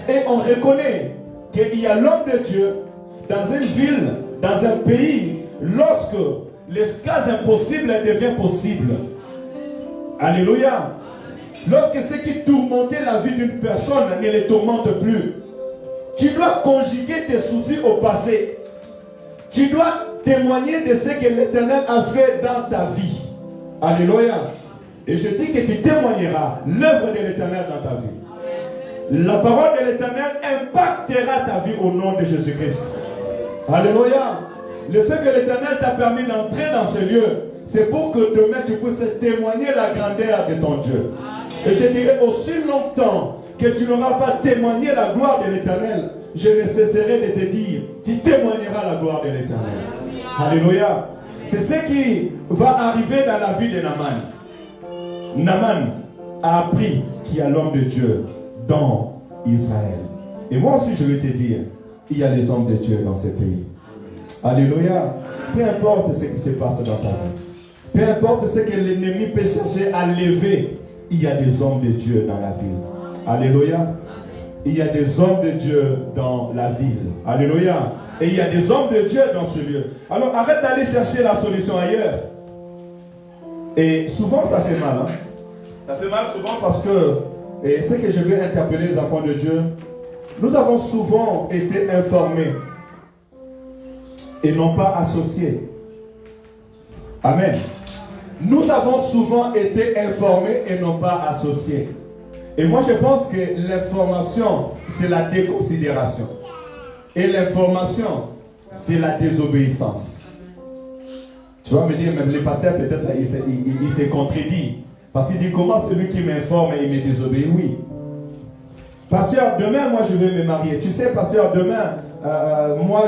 Et on reconnaît qu'il y a l'homme de Dieu dans une ville, dans un pays, lorsque les cas impossibles deviennent possibles. Alléluia. Lorsque ce qui tourmentait la vie d'une personne ne les tourmente plus, tu dois conjuguer tes soucis au passé. Tu dois témoigner de ce que l'Éternel a fait dans ta vie. Alléluia. Et je dis que tu témoigneras l'œuvre de l'Éternel dans ta vie. La parole de l'Éternel impactera ta vie au nom de Jésus-Christ. Alléluia. Le fait que l'Éternel t'a permis d'entrer dans ce lieu, c'est pour que demain tu puisses témoigner la grandeur de ton Dieu. Et je dirais, aussi longtemps que tu n'auras pas témoigné la gloire de l'Éternel, je ne cesserai de te dire, tu témoigneras la gloire de l'Éternel. Alléluia. C'est ce qui va arriver dans la vie de Naaman. Naaman a appris qu'il y a l'homme de Dieu dans Israël. Et moi aussi je vais te dire, il y a les hommes de Dieu dans ce pays. Alléluia. Peu importe ce qui se passe dans ta vie, peu importe ce que l'ennemi peut chercher à lever, il y a des hommes de Dieu dans la ville. Alléluia. Il y a des hommes de Dieu dans la ville. Alléluia. Et il y a des hommes de Dieu dans ce lieu. Alors arrête d'aller chercher la solution ailleurs. Et souvent ça fait mal. Ça fait mal souvent parce que, et ce que je veux interpeller les enfants de Dieu, nous avons souvent été informés et non pas associés. Amen. Nous avons souvent été informés et non pas associés. Et moi je pense que l'information, c'est la déconsidération. Et l'information, c'est la désobéissance. Tu vas me dire, même les pasteurs peut-être, il se contredit. Parce qu'il dit, comment celui qui m'informe et il me désobéit? Oui. Pasteur, demain, moi je vais me marier. Tu sais, pasteur, demain, moi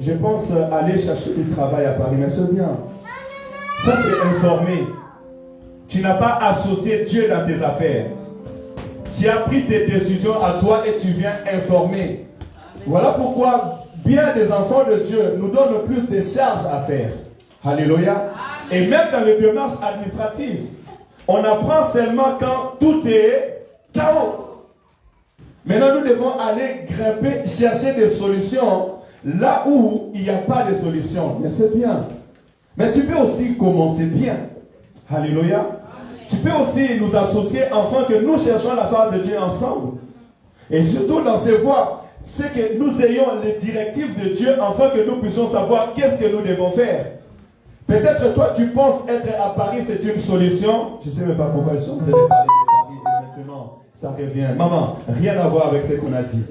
je pense aller chercher du travail à Paris. Mais c'est bien. Ça, c'est informé. Tu n'as pas associé Dieu dans tes affaires. Tu as pris tes décisions à toi et tu viens informer. Voilà pourquoi bien des enfants de Dieu nous donnent plus de charges à faire. Alléluia. Et même dans les démarches administratives, on apprend seulement quand tout est chaos. Maintenant, nous devons aller grimper, chercher des solutions là où il n'y a pas de solution. Mais c'est bien. Mais tu peux aussi commencer bien. Alléluia. Tu peux aussi nous associer afin que nous cherchons la face de Dieu ensemble. Et surtout dans ces voies, c'est que nous ayons les directives de Dieu afin que nous puissions savoir qu'est-ce que nous devons faire. Peut-être toi tu penses être à Paris, c'est une solution. Je ne sais même pas pourquoi je suis en train de parler de Paris et maintenant ça revient. Maman, rien à voir avec ce qu'on a dit.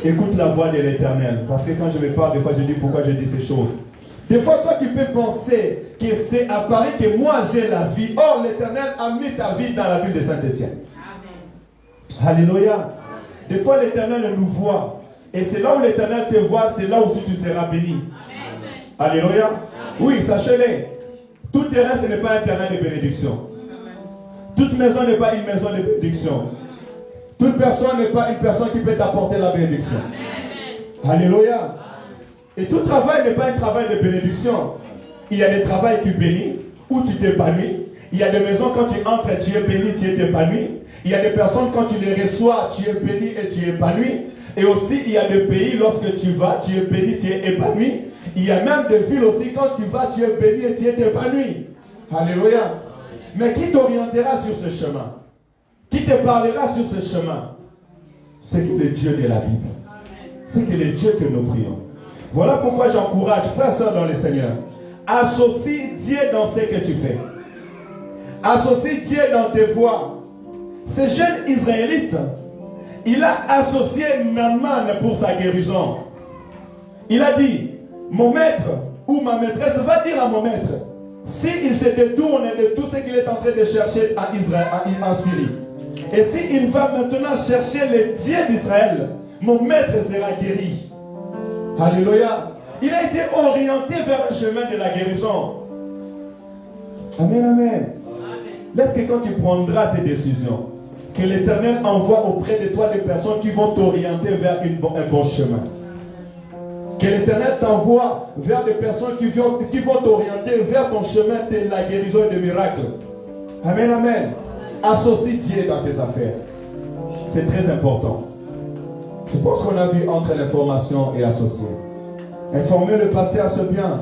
Écoute la voix de l'Éternel. Parce que quand je me parle, des fois je dis pourquoi je dis ces choses. Des fois, toi, tu peux penser que c'est à Paris que moi j'ai la vie. Or, l'Éternel a mis ta vie dans la ville de Saint-Étienne. Alléluia. Des fois, l'Éternel nous voit. Et c'est là où l'Éternel te voit, c'est là aussi tu seras béni. Amen. Alléluia. Oui, sachez-le. Tout terrain, ce n'est pas un terrain de bénédiction. Toute maison n'est pas une maison de bénédiction. Toute personne n'est pas une personne qui peut t'apporter la bénédiction. Amen. Alléluia. Et tout travail n'est pas un travail de bénédiction. Il y a des travails qui bénissent, où tu t'épanouis. Il y a des maisons, quand tu entres, tu es béni, tu es épanoui. Il y a des personnes, quand tu les reçois, tu es béni et tu es épanoui. Et aussi, il y a des pays, lorsque tu vas, tu es béni, tu es épanoui. Il y a même des villes aussi, quand tu vas, tu es béni et tu es épanoui. Alléluia. Mais qui t'orientera sur ce chemin? Qui te parlera sur ce chemin? C'est que le Dieu de la Bible. C'est que le Dieu que nous prions. Voilà pourquoi j'encourage, frères et sœurs dans le Seigneur, associe Dieu dans ce que tu fais. Associe Dieu dans tes voies. Ce jeune Israélite, il a associé Naaman pour sa guérison. Il a dit, mon maître ou ma maîtresse va dire à mon maître, s'il se détourne de tout ce qu'il est en train de chercher en Syrie, Et s'il va maintenant chercher le Dieu d'Israël, mon maître sera guéri. Alléluia. Il a été orienté vers un chemin de la guérison. Amen, amen. Laisse que quand tu prendras tes décisions, que l'Éternel envoie auprès de toi des personnes qui vont t'orienter vers un bon chemin. Que l'Éternel t'envoie vers des personnes qui vont t'orienter vers ton chemin de la guérison et des miracles. Amen, amen. Associe Dieu dans tes affaires. C'est très important. Je pense qu'on a vu entre l'information et associer. Informer le pasteur, c'est bien.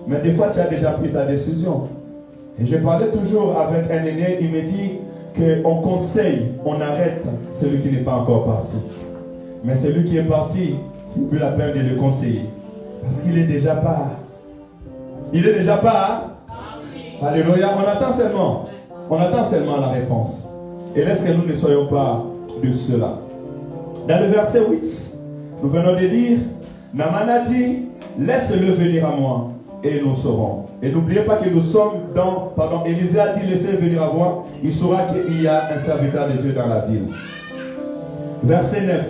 Mais des fois, tu as déjà pris ta décision. Et je parlais toujours avec un aîné, il me dit qu'on conseille, on arrête celui qui n'est pas encore parti. Mais celui qui est parti, c'est plus la peine de le conseiller. Parce qu'il est déjà pas. Il est déjà pas. Alléluia. On attend seulement la réponse. Et laisse que nous ne soyons pas de cela. Dans le verset 8, nous venons de dire, Naaman a dit, laisse-le venir à moi et nous saurons. Et n'oubliez pas que nous sommes Élisée a dit, laissez-le venir à moi, il saura qu'il y a un serviteur de Dieu dans la ville. Verset 9.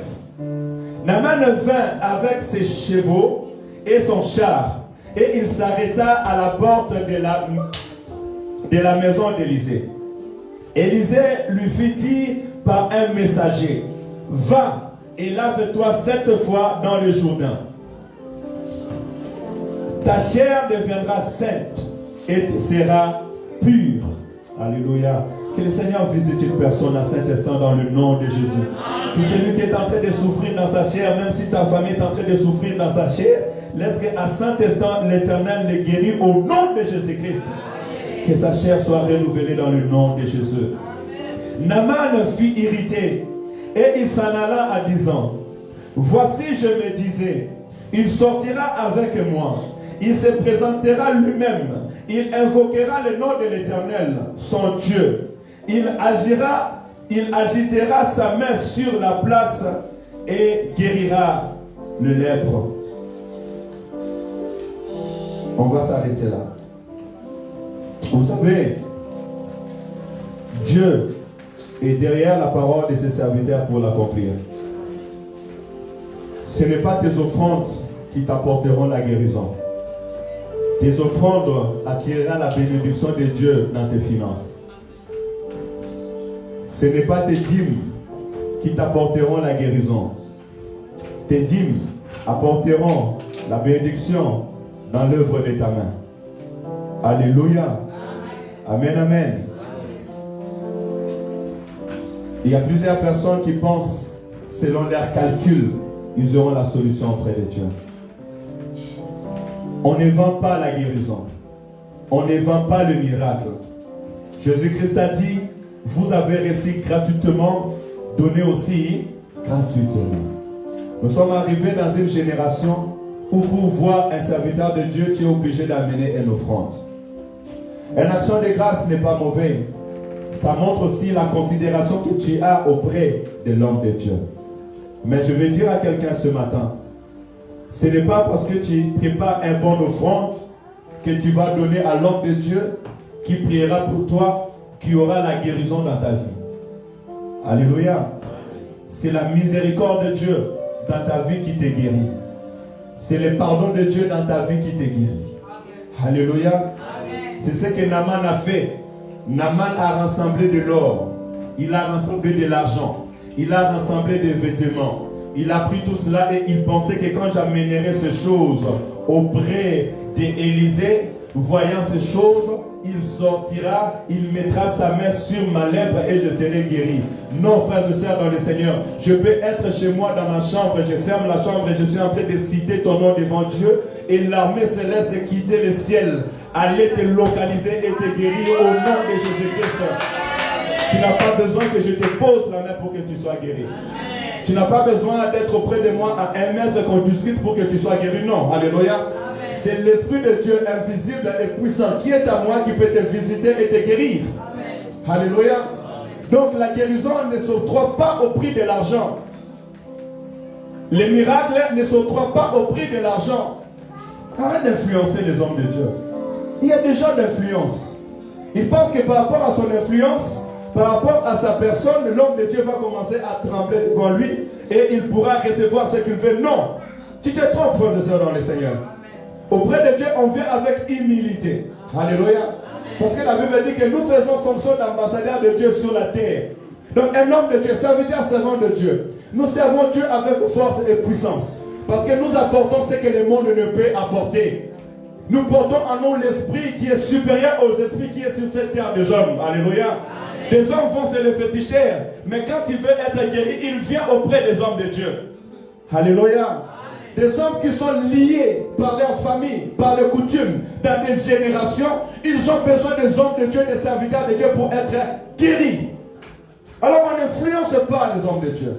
Naaman vint avec ses chevaux et son char, et il s'arrêta à la porte de la maison d'Élisée. Élisée lui fit dire par un messager, va et lave-toi 7 fois dans le Jourdain. Ta chair deviendra sainte et tu seras pur. Alléluia. Que le Seigneur visite une personne à cet instant dans le nom de Jésus. Que celui qui est en train de souffrir dans sa chair, même si ta famille est en train de souffrir dans sa chair, laisse qu'à cet instant l'Éternel les guérit au nom de Jésus-Christ. Que sa chair soit renouvelée dans le nom de Jésus. Naaman fut irrité et il s'en alla à disant, voici je me disais, il sortira avec moi, il se présentera lui-même, il invoquera le nom de l'Éternel, son Dieu. Il agitera sa main sur la place et guérira le lèpre. On va s'arrêter là. Vous savez, Dieu est derrière la parole de ses serviteurs pour l'accomplir. Ce n'est pas tes offrandes qui t'apporteront la guérison. Tes offrandes attireront la bénédiction de Dieu dans tes finances. Ce n'est pas tes dîmes qui t'apporteront la guérison. Tes dîmes apporteront la bénédiction dans l'œuvre de ta main. Alléluia. Amen, amen. Il y a plusieurs personnes qui pensent, selon leurs calculs, ils auront la solution auprès de Dieu. On ne vend pas la guérison. On ne vend pas le miracle. Jésus-Christ a dit, vous avez reçu gratuitement, donnez aussi gratuitement. Nous sommes arrivés dans une génération où pour voir un serviteur de Dieu, tu es obligé d'amener une offrande. Une action de grâce n'est pas mauvais. Ça montre aussi la considération que tu as auprès de l'homme de Dieu. Mais je vais dire à quelqu'un ce matin, ce n'est pas parce que tu prépares un bon offrande que tu vas donner à l'homme de Dieu qui priera pour toi, qui aura la guérison dans ta vie. Alléluia. C'est la miséricorde de Dieu dans ta vie qui te guérit. C'est le pardon de Dieu dans ta vie qui te guérit. Alléluia. C'est ce que Naaman a fait. Naaman a rassemblé de l'or. Il a rassemblé de l'argent. Il a rassemblé des vêtements. Il a pris tout cela et il pensait que quand j'amènerai ces choses auprès d'Élisée, voyant ces choses, il sortira, il mettra sa main sur ma lèvre et je serai guéri. Non, frères et sœurs dans le Seigneur, je peux être chez moi dans ma chambre, je ferme la chambre et je suis en train de citer ton nom devant Dieu et l'armée céleste quitter le ciel, aller te localiser et te guérir au nom de Jésus-Christ. Tu n'as pas besoin que je te pose la main pour que tu sois guéri. Tu n'as pas besoin d'être auprès de moi à 1 mètre qu'on discute pour que tu sois guéri. Non, alléluia. C'est l'Esprit de Dieu invisible et puissant qui est à moi, qui peut te visiter et te guérir. Amen. Alléluia. Donc la guérison ne s'octroie pas au prix de l'argent. Les miracles ne s'octroient pas au prix de l'argent. Arrête d'influencer les hommes de Dieu. Il y a des gens d'influence. Ils pensent que par rapport à son influence, par rapport à sa personne, l'homme de Dieu va commencer à trembler devant lui et il pourra recevoir ce qu'il veut. Non, tu te trompes, frères et sœurs dans le Seigneur. Auprès de Dieu, on vient avec humilité. Alléluia. Parce que la Bible dit que nous faisons fonction d'ambassadeur de Dieu sur la terre. Donc un homme de Dieu, serviteur, servant de Dieu. Nous servons Dieu avec force et puissance. Parce que nous apportons ce que le monde ne peut apporter. Nous portons en nous l'esprit qui est supérieur aux esprits qui est sur cette terre des hommes. Alléluia. Les hommes vont se le féticher, mais quand il veut être guéri, il vient auprès des hommes de Dieu. Alléluia. Des hommes qui sont liés par leur famille, par les coutumes, dans des générations, ils ont besoin des hommes de Dieu, des serviteurs de Dieu pour être guéris. Alors on n'influence pas les hommes de Dieu.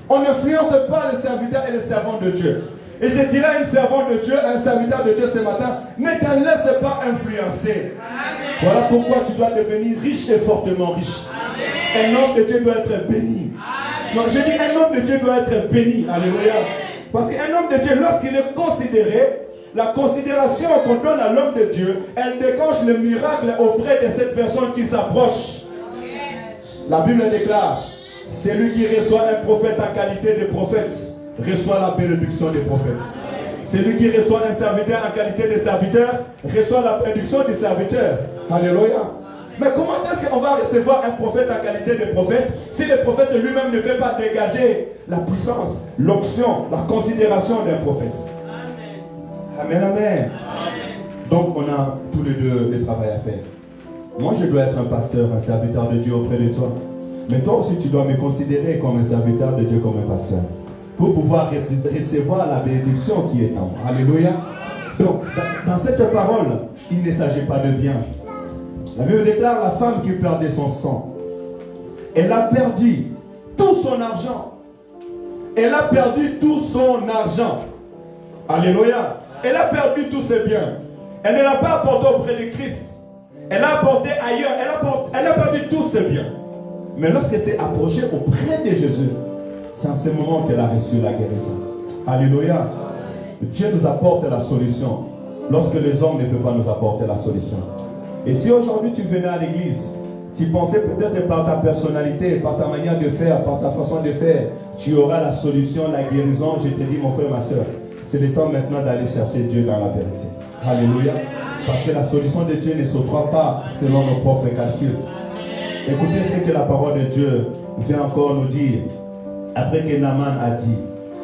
On n'influence pas les serviteurs et les servants de Dieu. Et je dirais à un servant de Dieu, un serviteur de Dieu ce matin, ne te laisse pas influencer. Amen. Voilà pourquoi tu dois devenir riche et fortement riche. Amen. Un homme de Dieu doit être béni. Amen. Donc je dis un homme de Dieu doit être béni. Alléluia. Parce qu'un homme de Dieu, lorsqu'il est considéré, la considération qu'on donne à l'homme de Dieu, elle déclenche le miracle auprès de cette personne qui s'approche. La Bible déclare, celui qui reçoit un prophète en qualité de prophète, reçoit la bénédiction des prophètes. Celui qui reçoit un serviteur en qualité de serviteur, reçoit la bénédiction du serviteur. Alléluia. Mais comment est-ce qu'on va recevoir un prophète en qualité de prophète si le prophète lui-même ne fait pas dégager la puissance, l'onction, la considération d'un prophète? Amen, amen. Amen. Donc on a tous les deux le travail à faire. Moi je dois être un pasteur, un serviteur de Dieu auprès de toi. Mais toi aussi tu dois me considérer comme un serviteur de Dieu, comme un pasteur, pour pouvoir recevoir la bénédiction qui est en moi. Alléluia. Donc dans cette parole, il ne s'agit pas de bien. La Bible déclare la femme qui perdait son sang. Elle a perdu tout son argent. Elle a perdu tout son argent. Alléluia. Elle a perdu tous ses biens. Elle ne l'a pas apporté auprès de Christ. Elle l'a apporté ailleurs. Elle a perdu tous ses biens. Mais lorsqu'elle s'est approchée auprès de Jésus, c'est en ce moment qu'elle a reçu la guérison. Alléluia. Dieu nous apporte la solution lorsque les hommes ne peuvent pas nous apporter la solution. Et si aujourd'hui tu venais à l'église, tu pensais peut-être par ta personnalité, par ta manière de faire, par ta façon de faire, tu auras la solution, la guérison. Je te dis mon frère, ma soeur, c'est le temps maintenant d'aller chercher Dieu dans la vérité. Alléluia. Parce que la solution de Dieu ne sautera pas selon nos propres calculs. Écoutez ce que la parole de Dieu vient encore nous dire. Après que Naaman a dit,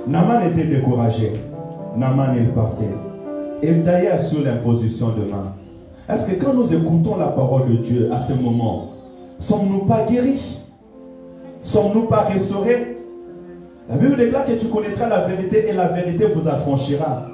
Naaman était découragé. Naaman il partait. Et d'ailleurs sous l'imposition de main. Est-ce que quand nous écoutons la parole de Dieu à ce moment, sommes-nous pas guéris? Sommes-nous pas restaurés? La Bible déclare que tu connaîtras la vérité et la vérité vous affranchira.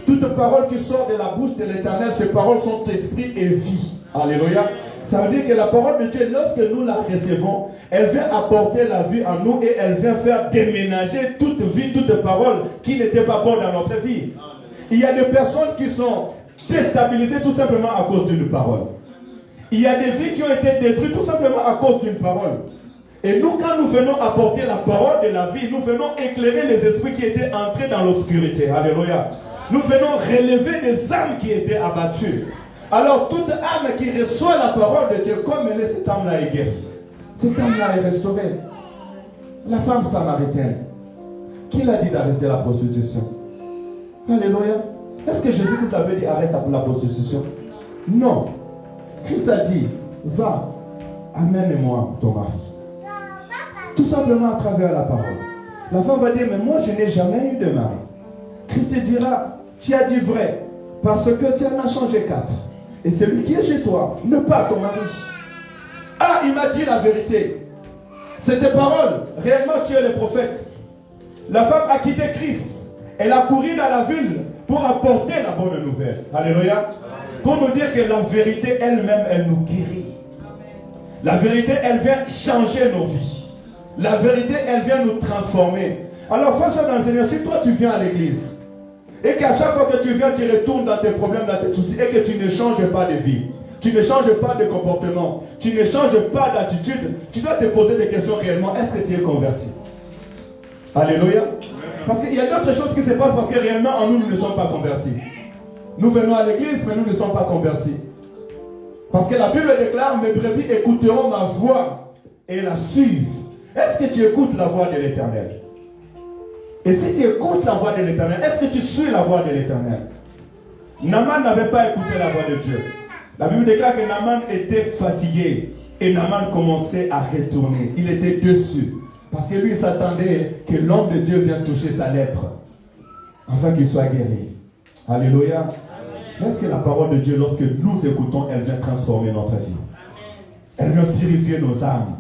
Toute parole qui sort de la bouche de l'Éternel, ces paroles sont esprit et vie. Alléluia. Ça veut dire que la parole de Dieu, lorsque nous la recevons, elle vient apporter la vie en nous et elle vient faire déménager toute vie, toute parole qui n'était pas bonne dans notre vie. Il y a des personnes qui sont déstabilisées tout simplement à cause d'une parole. Il y a des vies qui ont été détruites tout simplement à cause d'une parole. Et nous, quand nous venons apporter la parole de la vie, nous venons éclairer les esprits qui étaient entrés dans l'obscurité. Alléluia. Nous venons relever des âmes qui étaient abattues. Alors toute âme qui reçoit la parole de Dieu, comme elle est, cette âme-là est guérie. Cette âme-là est restaurée. La femme samaritaine, qui l'a dit d'arrêter la prostitution? Alléluia. Est-ce que Jésus-Christ avait dit arrête la prostitution? Non. Christ a dit, va, amène-moi ton mari. Tout simplement à travers la parole. La femme va dire, mais moi je n'ai jamais eu de mari. Christ te dira, tu as dit vrai, parce que tu en as changé 4. Et celui qui est chez toi, ne pas ton mari. Ah, il m'a dit la vérité. Cette parole, réellement tu es le prophète. La femme a quitté Christ. Elle a couru dans la ville pour apporter la bonne nouvelle. Alléluia. Pour nous dire que la vérité elle-même, elle nous guérit. La vérité, elle vient changer nos vies. La vérité, elle vient nous transformer. Alors, frère dans le Seigneur, si toi tu viens à l'église et qu'à chaque fois que tu viens, tu retournes dans tes problèmes, dans tes soucis et que tu ne changes pas de vie, tu ne changes pas de comportement, tu ne changes pas d'attitude, tu dois te poser des questions réellement. Est-ce que tu es converti? Alléluia. Parce qu'il y a d'autres choses qui se passent parce que réellement en nous, nous ne sommes pas convertis. Nous venons à l'église, mais nous ne sommes pas convertis. Parce que la Bible déclare, mes brebis écouteront ma voix et la suivre. Est-ce que tu écoutes la voix de l'Éternel? Et si tu écoutes la voix de l'Éternel, est-ce que tu suis la voix de l'Éternel? Naaman n'avait pas écouté la voix de Dieu. La Bible déclare que Naaman était fatigué et Naaman commençait à retourner. Il était dessus parce que lui il s'attendait que l'homme de Dieu vienne toucher sa lèpre afin qu'il soit guéri. Alléluia. Est-ce que la parole de Dieu, lorsque nous écoutons, elle vient transformer notre vie? Elle vient purifier nos âmes.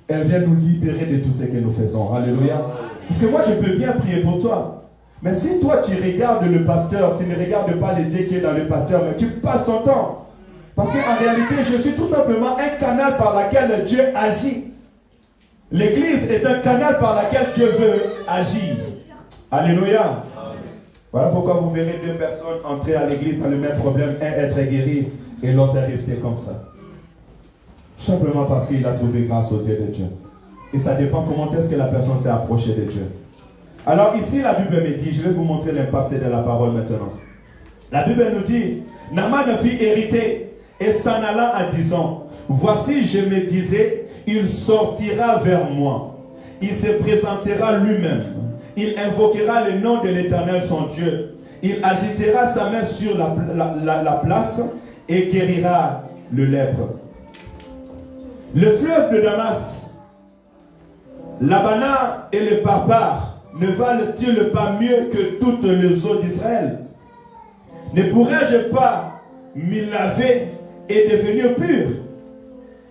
Elle vient nous libérer de tout ce que nous faisons. Alléluia. Parce que moi, je peux bien prier pour toi. Mais si toi, tu regardes le pasteur, tu ne regardes pas le Dieu qui est dans le pasteur, mais tu passes ton temps. Parce qu'en réalité, je suis tout simplement un canal par lequel Dieu agit. L'église est un canal par lequel Dieu veut agir. Alléluia. Voilà pourquoi vous verrez deux personnes entrer à l'église dans le même problème, un être guéri et l'autre est resté comme ça. Simplement parce qu'il a trouvé grâce aux yeux de Dieu. Et ça dépend comment est-ce que la personne s'est approchée de Dieu. Alors ici, la Bible me dit, je vais vous montrer l'impact de la parole maintenant. La Bible nous dit, Naaman fit hériter et s'en allant à disant, voici je me disais, il sortira vers moi. Il se présentera lui-même. Il invoquera le nom de l'Éternel son Dieu. Il agitera sa main sur la place et guérira le lèpre. Le fleuve de Damas, l'Abana et le Parpar ne valent-ils pas mieux que toutes les eaux d'Israël? Ne pourrais-je pas m'y laver et devenir pur?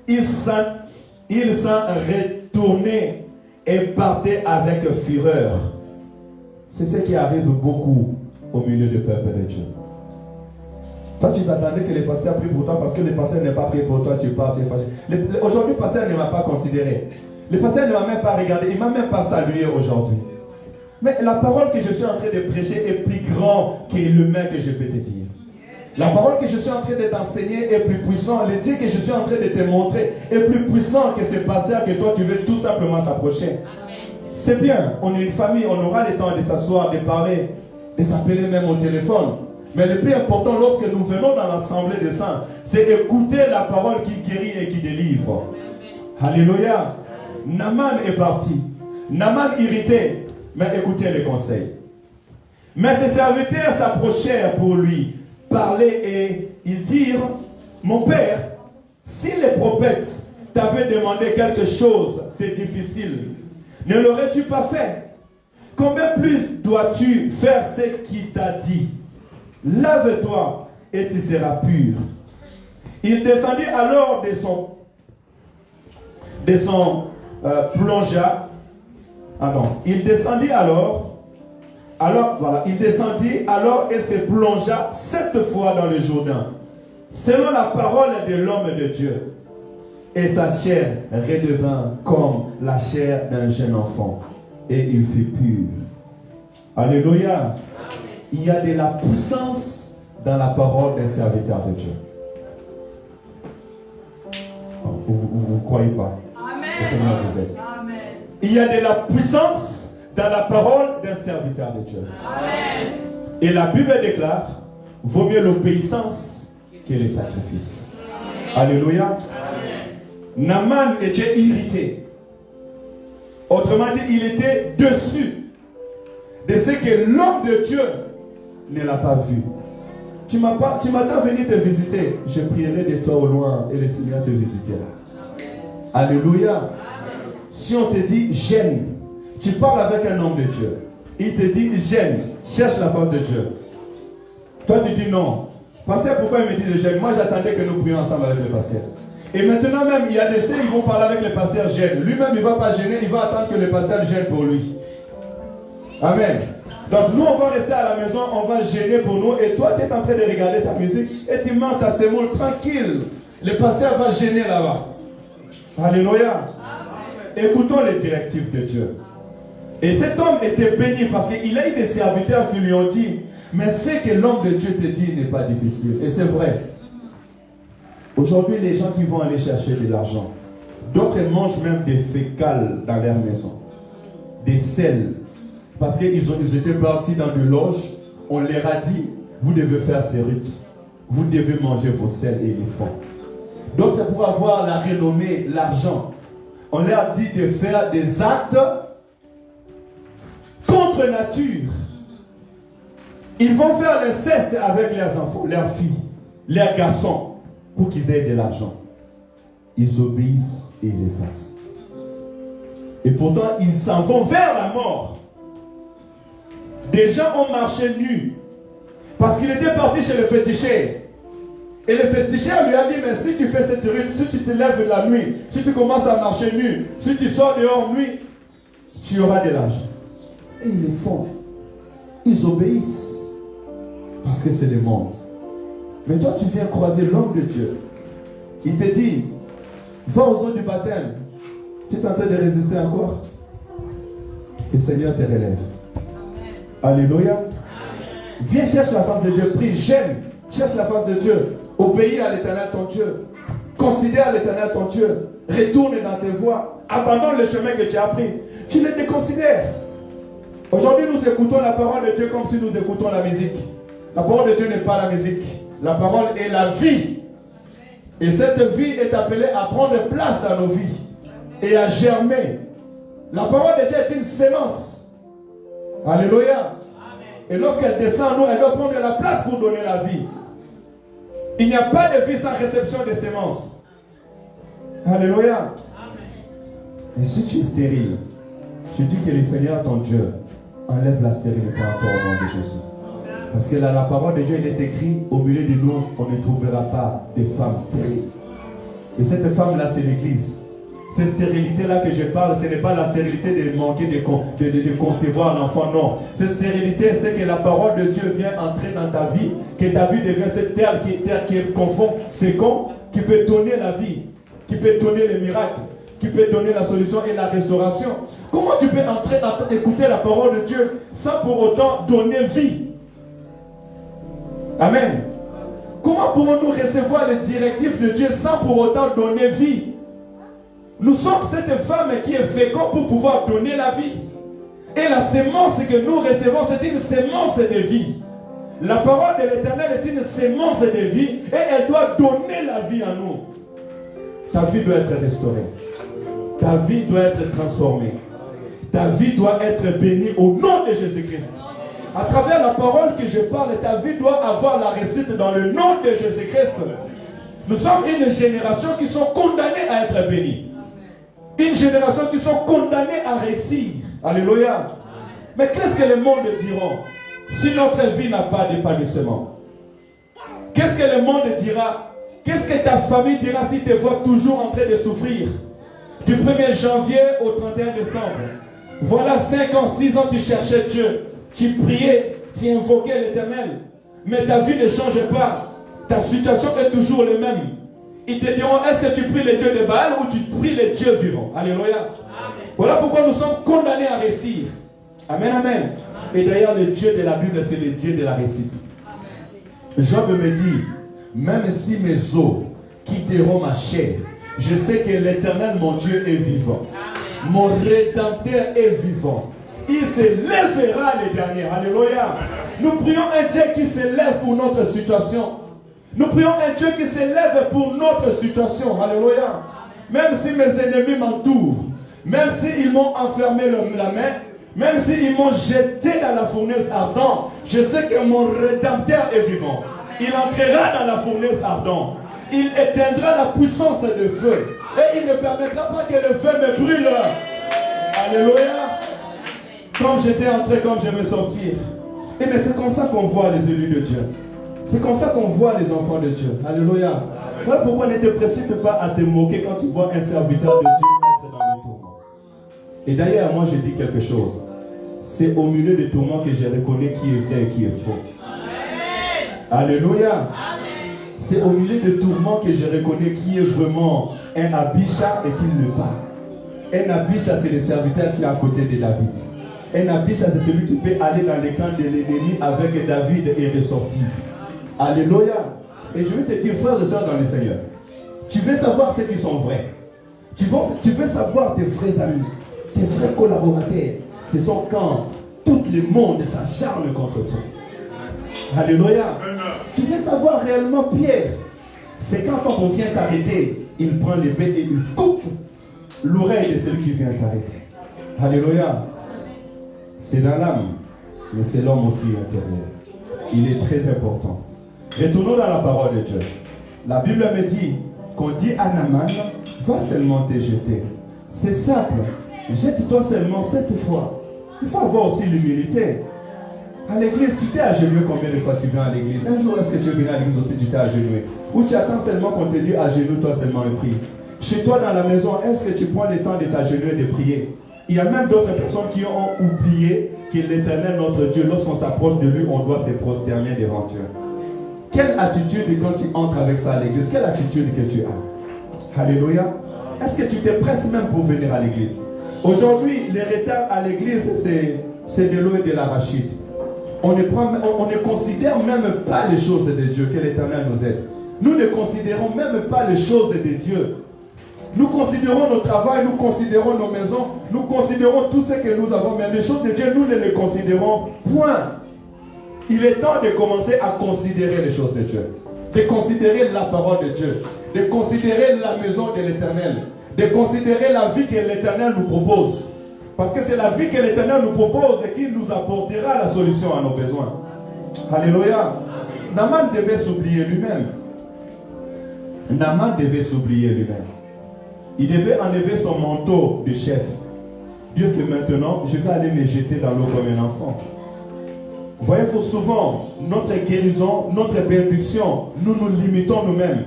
Il s'en retournait et partait avec fureur. C'est ce qui arrive beaucoup au milieu du peuple de Dieu. Toi, tu t'attendais que les pasteurs prient pour toi parce que les pasteurs n'ont pas prié pour toi, tu pars, tu es fâché. Aujourd'hui, le pasteur ne m'a pas considéré. Le pasteur ne m'a même pas regardé, il ne m'a même pas salué aujourd'hui. Mais la parole que je suis en train de prêcher est plus grande que le main que je peux te dire. La parole que je suis en train de t'enseigner est plus puissante. Le Dieu que je suis en train de te montrer est plus puissant que ce pasteur que toi tu veux tout simplement s'approcher. C'est bien, on est une famille, on aura le temps de s'asseoir, de parler, de s'appeler même au téléphone. Mais le plus important lorsque nous venons dans l'assemblée des saints, c'est écouter la parole qui guérit et qui délivre. Alléluia. Naaman est parti. Naaman irrité, mais écoutez les conseils. Mais ses serviteurs s'approchèrent pour lui parler et ils dirent, mon père, si les prophètes t'avaient demandé quelque chose de difficile, ne l'aurais-tu pas fait? Combien plus dois-tu faire ce qu'il t'a dit? Lave-toi et tu seras pur. Il descendit alors de son plongea. Ah non, il descendit il descendit alors et se plongea 7 fois dans le Jourdain, selon la parole de l'homme de Dieu. Et sa chair redevint comme la chair d'un jeune enfant. Et il fut pur. Alléluia. Amen. Il y a de la puissance dans la parole d'un serviteur de Dieu. Vous ne croyez pas? Amen. Vous êtes. Amen. Il y a de la puissance dans la parole d'un serviteur de Dieu. Amen. Et la Bible déclare, vaut mieux l'obéissance que les sacrifices. Alléluia. Amen. Naaman était irrité. Autrement dit, il était déçu de ce que l'homme de Dieu ne l'a pas vu. Tu m'attends venir te visiter. Je prierai de toi au loin et le Seigneur te visitera. Alléluia. Amen. Si on te dit gêne, tu parles avec un homme de Dieu. Il te dit gêne, cherche la face de Dieu. Toi tu dis non. Pasteur, pourquoi il me dit de gêne? Moi j'attendais que nous prions ensemble avec le pasteur. Et maintenant même, il y a des saints, ils vont parler avec le pasteur gêne. Lui-même, il ne va pas gêner, il va attendre que le pasteur gêne pour lui. Amen. Donc nous, on va rester à la maison, on va gêner pour nous. Et toi, tu es en train de regarder ta musique et tu manges ta semoule tranquille. Le pasteur va gêner là-bas. Alléluia. Écoutons les directives de Dieu. Et cet homme était béni parce qu'il a eu des serviteurs qui lui ont dit, mais ce que l'homme de Dieu te dit n'est pas difficile. Et c'est vrai. Aujourd'hui, les gens qui vont aller chercher de l'argent, d'autres mangent même des fécales dans leur maison, des sels, parce qu'ils étaient partis dans des loges, on leur a dit, vous devez faire ces rites, vous devez manger vos sels et les fonds. D'autres pour avoir la renommée, l'argent, on leur dit de faire des actes contre nature. Ils vont faire l'inceste avec leurs enfants, leurs filles, leurs garçons, pour qu'ils aient de l'argent. Ils obéissent et ils les fassent. Et pourtant, ils s'en vont vers la mort. Des gens ont marché nus parce qu'il était parti chez le féticheur. Et le féticheur lui a dit, mais si tu fais cette rite, si tu te lèves la nuit, si tu commences à marcher nu, si tu sors dehors nuit, tu auras de l'argent. Et ils le font. Ils obéissent. Parce que c'est le monde. Mais toi, tu viens croiser l'homme de Dieu. Il te dit, va aux eaux du baptême. Tu es en train de résister encore. Le Seigneur te relève. Alléluia. Viens chercher la face de Dieu. Prie, jeûne. Cherche la face de Dieu. Obéis à l'Éternel ton Dieu. Considère l'Éternel ton Dieu. Retourne dans tes voies. Abandonne le chemin que tu as pris. Tu le déconsidères. Aujourd'hui, nous écoutons la parole de Dieu comme si nous écoutons la musique. La parole de Dieu n'est pas la musique. La parole est la vie. Et cette vie est appelée à prendre place dans nos vies et à germer. La parole de Dieu est une sémence. Alléluia. Et lorsqu'elle descend en nous, elle doit prendre la place pour donner la vie. Il n'y a pas de vie sans réception de sémences. Alléluia. Et si tu es stérile, je dis que le Seigneur ton Dieu enlève la stérilité encore au nom de Jésus. Parce que là, la parole de Dieu, il est écrit, au milieu de nous, on ne trouvera pas de femmes stériles. Et cette femme-là, c'est l'Église. Cette stérilité-là que je parle, ce n'est pas la stérilité de manquer de concevoir un enfant, non. Cette stérilité, c'est que la parole de Dieu vient entrer dans ta vie, que ta vie devient cette terre qui est confond, fécond, qui peut donner la vie, qui peut donner les miracles, qui peut donner la solution et la restauration. Comment tu peux entrer à écouter la parole de Dieu sans pour autant donner vie? Amen. Comment pouvons-nous recevoir les directives de Dieu sans pour autant donner vie? Nous sommes cette femme qui est féconde pour pouvoir donner la vie. Et la sémence que nous recevons, c'est une sémence de vie. La parole de l'Éternel est une sémence de vie et elle doit donner la vie en nous. Ta vie doit être restaurée. Ta vie doit être transformée. Ta vie doit être bénie au nom de Jésus-Christ. À travers la parole que je parle, ta vie doit avoir la réussite dans le nom de Jésus-Christ. Nous sommes une génération qui sont condamnées à être bénies. Une génération qui sont condamnées à réussir. Alléluia. Mais qu'est-ce que le monde dira si notre vie n'a pas d'épanouissement? Qu'est-ce que le monde dira? Qu'est-ce que ta famille dira si tu te vois toujours en train de souffrir? Du 1er janvier au 31 décembre. Voilà 5 ans, 6 ans, tu cherchais Dieu. Tu priais, tu invoquais l'Éternel. Mais ta vie ne change pas. Ta situation est toujours la même. Ils te diront, est-ce que tu pries le Dieu de Baal ou tu pries le Dieu vivant? Alléluia. Amen. Voilà pourquoi nous sommes condamnés à réussir. Amen, amen. Et d'ailleurs, le Dieu de la Bible, c'est le Dieu de la réussite. Job me dit, même si mes os quitteront ma chair, je sais que l'Éternel, mon Dieu, est vivant. Amen. Mon Rédempteur est vivant. Il se lèvera les derniers. Alléluia. Nous prions un Dieu qui se lève pour notre situation. Nous prions un Dieu qui se lève pour notre situation. Alléluia. Même si mes ennemis m'entourent, même s'ils m'ont enfermé la main, même s'ils m'ont jeté dans la fournaise ardente, je sais que mon Rédempteur est vivant. Il entrera dans la fournaise ardente. Il éteindra la puissance du feu. Et il ne permettra pas que le feu me brûle. Alléluia. Comme j'étais entré, comme je vais sortir. Et mais c'est comme ça qu'on voit les élus de Dieu. C'est comme ça qu'on voit les enfants de Dieu. Alléluia. Voilà pourquoi ne te précipite pas à te moquer quand tu vois un serviteur de Dieu être dans le tourment. Et d'ailleurs, moi je dis quelque chose. C'est au milieu des tourments que je reconnais qui est vrai et qui est faux. Amen. Alléluia. C'est au milieu des tourments que je reconnais qui est vraiment un Abisha et qui ne l'est pas. Un Abisha, c'est le serviteur qui est à côté de David. Un Abisha, c'est celui qui peut aller dans les camps de l'ennemi avec David et ressortir. Alléluia. Et je vais te dire, frères et sœurs dans le Seigneur, tu veux savoir ceux qui sont vrais. Tu veux savoir tes vrais amis, tes vrais collaborateurs. Ce sont quand tout le monde s'acharne contre toi. Alléluia. Tu veux savoir réellement Pierre. C'est quand on vient t'arrêter, il prend l'épée et il coupe l'oreille de celui qui vient t'arrêter. Alléluia. C'est dans l'âme, mais c'est l'homme aussi intérieur. Il est très important. Retournons dans la parole de Dieu. La Bible me dit qu'on dit à Naaman, va seulement te jeter. C'est simple. Jette-toi seulement 7 fois. Il faut avoir aussi l'humilité. À l'église, tu t'es agenouillé combien de fois tu viens à l'église? Un jour, est-ce que tu es venu à l'église aussi, tu t'es agenouillé? Ou tu attends seulement qu'on te dise agenouille-toi seulement et prie? Chez toi, dans la maison, est-ce que tu prends le temps de t'agenouiller et de prier? Il y a même d'autres personnes qui ont oublié que l'Éternel, notre Dieu, lorsqu'on s'approche de lui, on doit se prosterner devant Dieu. Quelle attitude quand tu entres avec ça à l'église? Quelle attitude que tu as? Alléluia. Est-ce que tu te presses même pour venir à l'église? Aujourd'hui, les retards à l'église, c'est de l'eau et de l'arachide. On ne considère même pas les choses de Dieu, que l'Éternel nous aide. Nous ne considérons même pas les choses de Dieu. Nous considérons nos travails, nous considérons nos maisons, nous considérons tout ce que nous avons, mais les choses de Dieu, nous ne les considérons point. Il est temps de commencer à considérer les choses de Dieu, de considérer la parole de Dieu, de considérer la maison de l'Éternel, de considérer la vie que l'Éternel nous propose. Parce que c'est la vie que l'Éternel nous propose et qui nous apportera la solution à nos besoins. Alléluia. Naaman devait s'oublier lui-même. Naaman devait s'oublier lui-même. Il devait enlever son manteau de chef. Dire que maintenant, je vais aller me jeter dans l'eau comme un enfant. Vous voyez, il faut souvent, notre guérison, notre bénédiction, nous nous limitons nous-mêmes.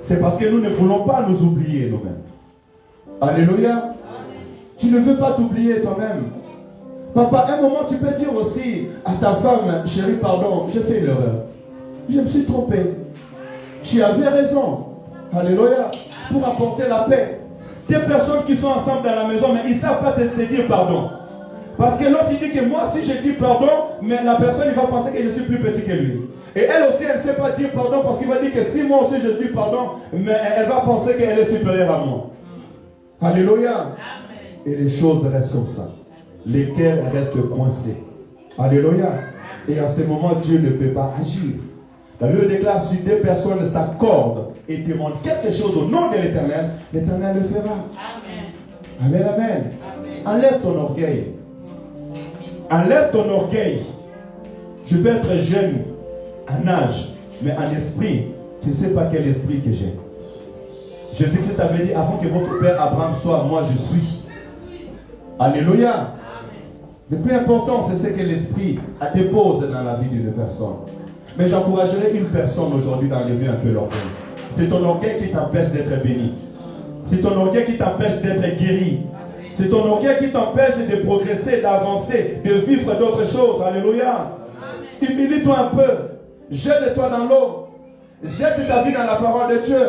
C'est parce que nous ne voulons pas nous oublier nous-mêmes. Alléluia. Tu ne veux pas t'oublier toi-même. Papa, à un moment, tu peux dire aussi à ta femme, chérie, pardon, j'ai fait une erreur. Je me suis trompé. Tu avais raison. Alléluia. Pour apporter la paix. Des personnes qui sont ensemble dans la maison, mais ils ne savent pas se dire pardon. Parce que l'autre, il dit que moi, si je dis pardon, mais la personne, il va penser que je suis plus petit que lui. Et elle aussi, elle ne sait pas dire pardon parce qu'il va dire que si moi aussi je dis pardon, mais elle va penser qu'elle est supérieure à moi. Alléluia. Et les choses restent comme ça. Les cœurs restent coincés. Alléluia. Et en ce moment, Dieu ne peut pas agir. La Bible déclare, si deux personnes s'accordent et demandent quelque chose au nom de l'Éternel, l'Éternel le fera. Amen. Amen, amen. Enlève ton orgueil. Enlève ton orgueil. Je peux être jeune en âge, mais en esprit, tu ne sais pas quel esprit que j'ai. Jésus-Christ avait dit, avant que votre père Abraham soit, moi je suis. Alléluia. Le plus important, c'est ce que l'esprit dépose dans la vie d'une personne. Mais j'encouragerais une personne aujourd'hui d'enlever un peu l'orgueil. C'est ton orgueil qui t'empêche d'être béni. C'est ton orgueil qui t'empêche d'être guéri. C'est ton orgueil qui t'empêche de progresser, d'avancer, de vivre d'autres choses. Alléluia. Humilie-toi un peu. Jette-toi dans l'eau. Jette ta vie dans la parole de Dieu.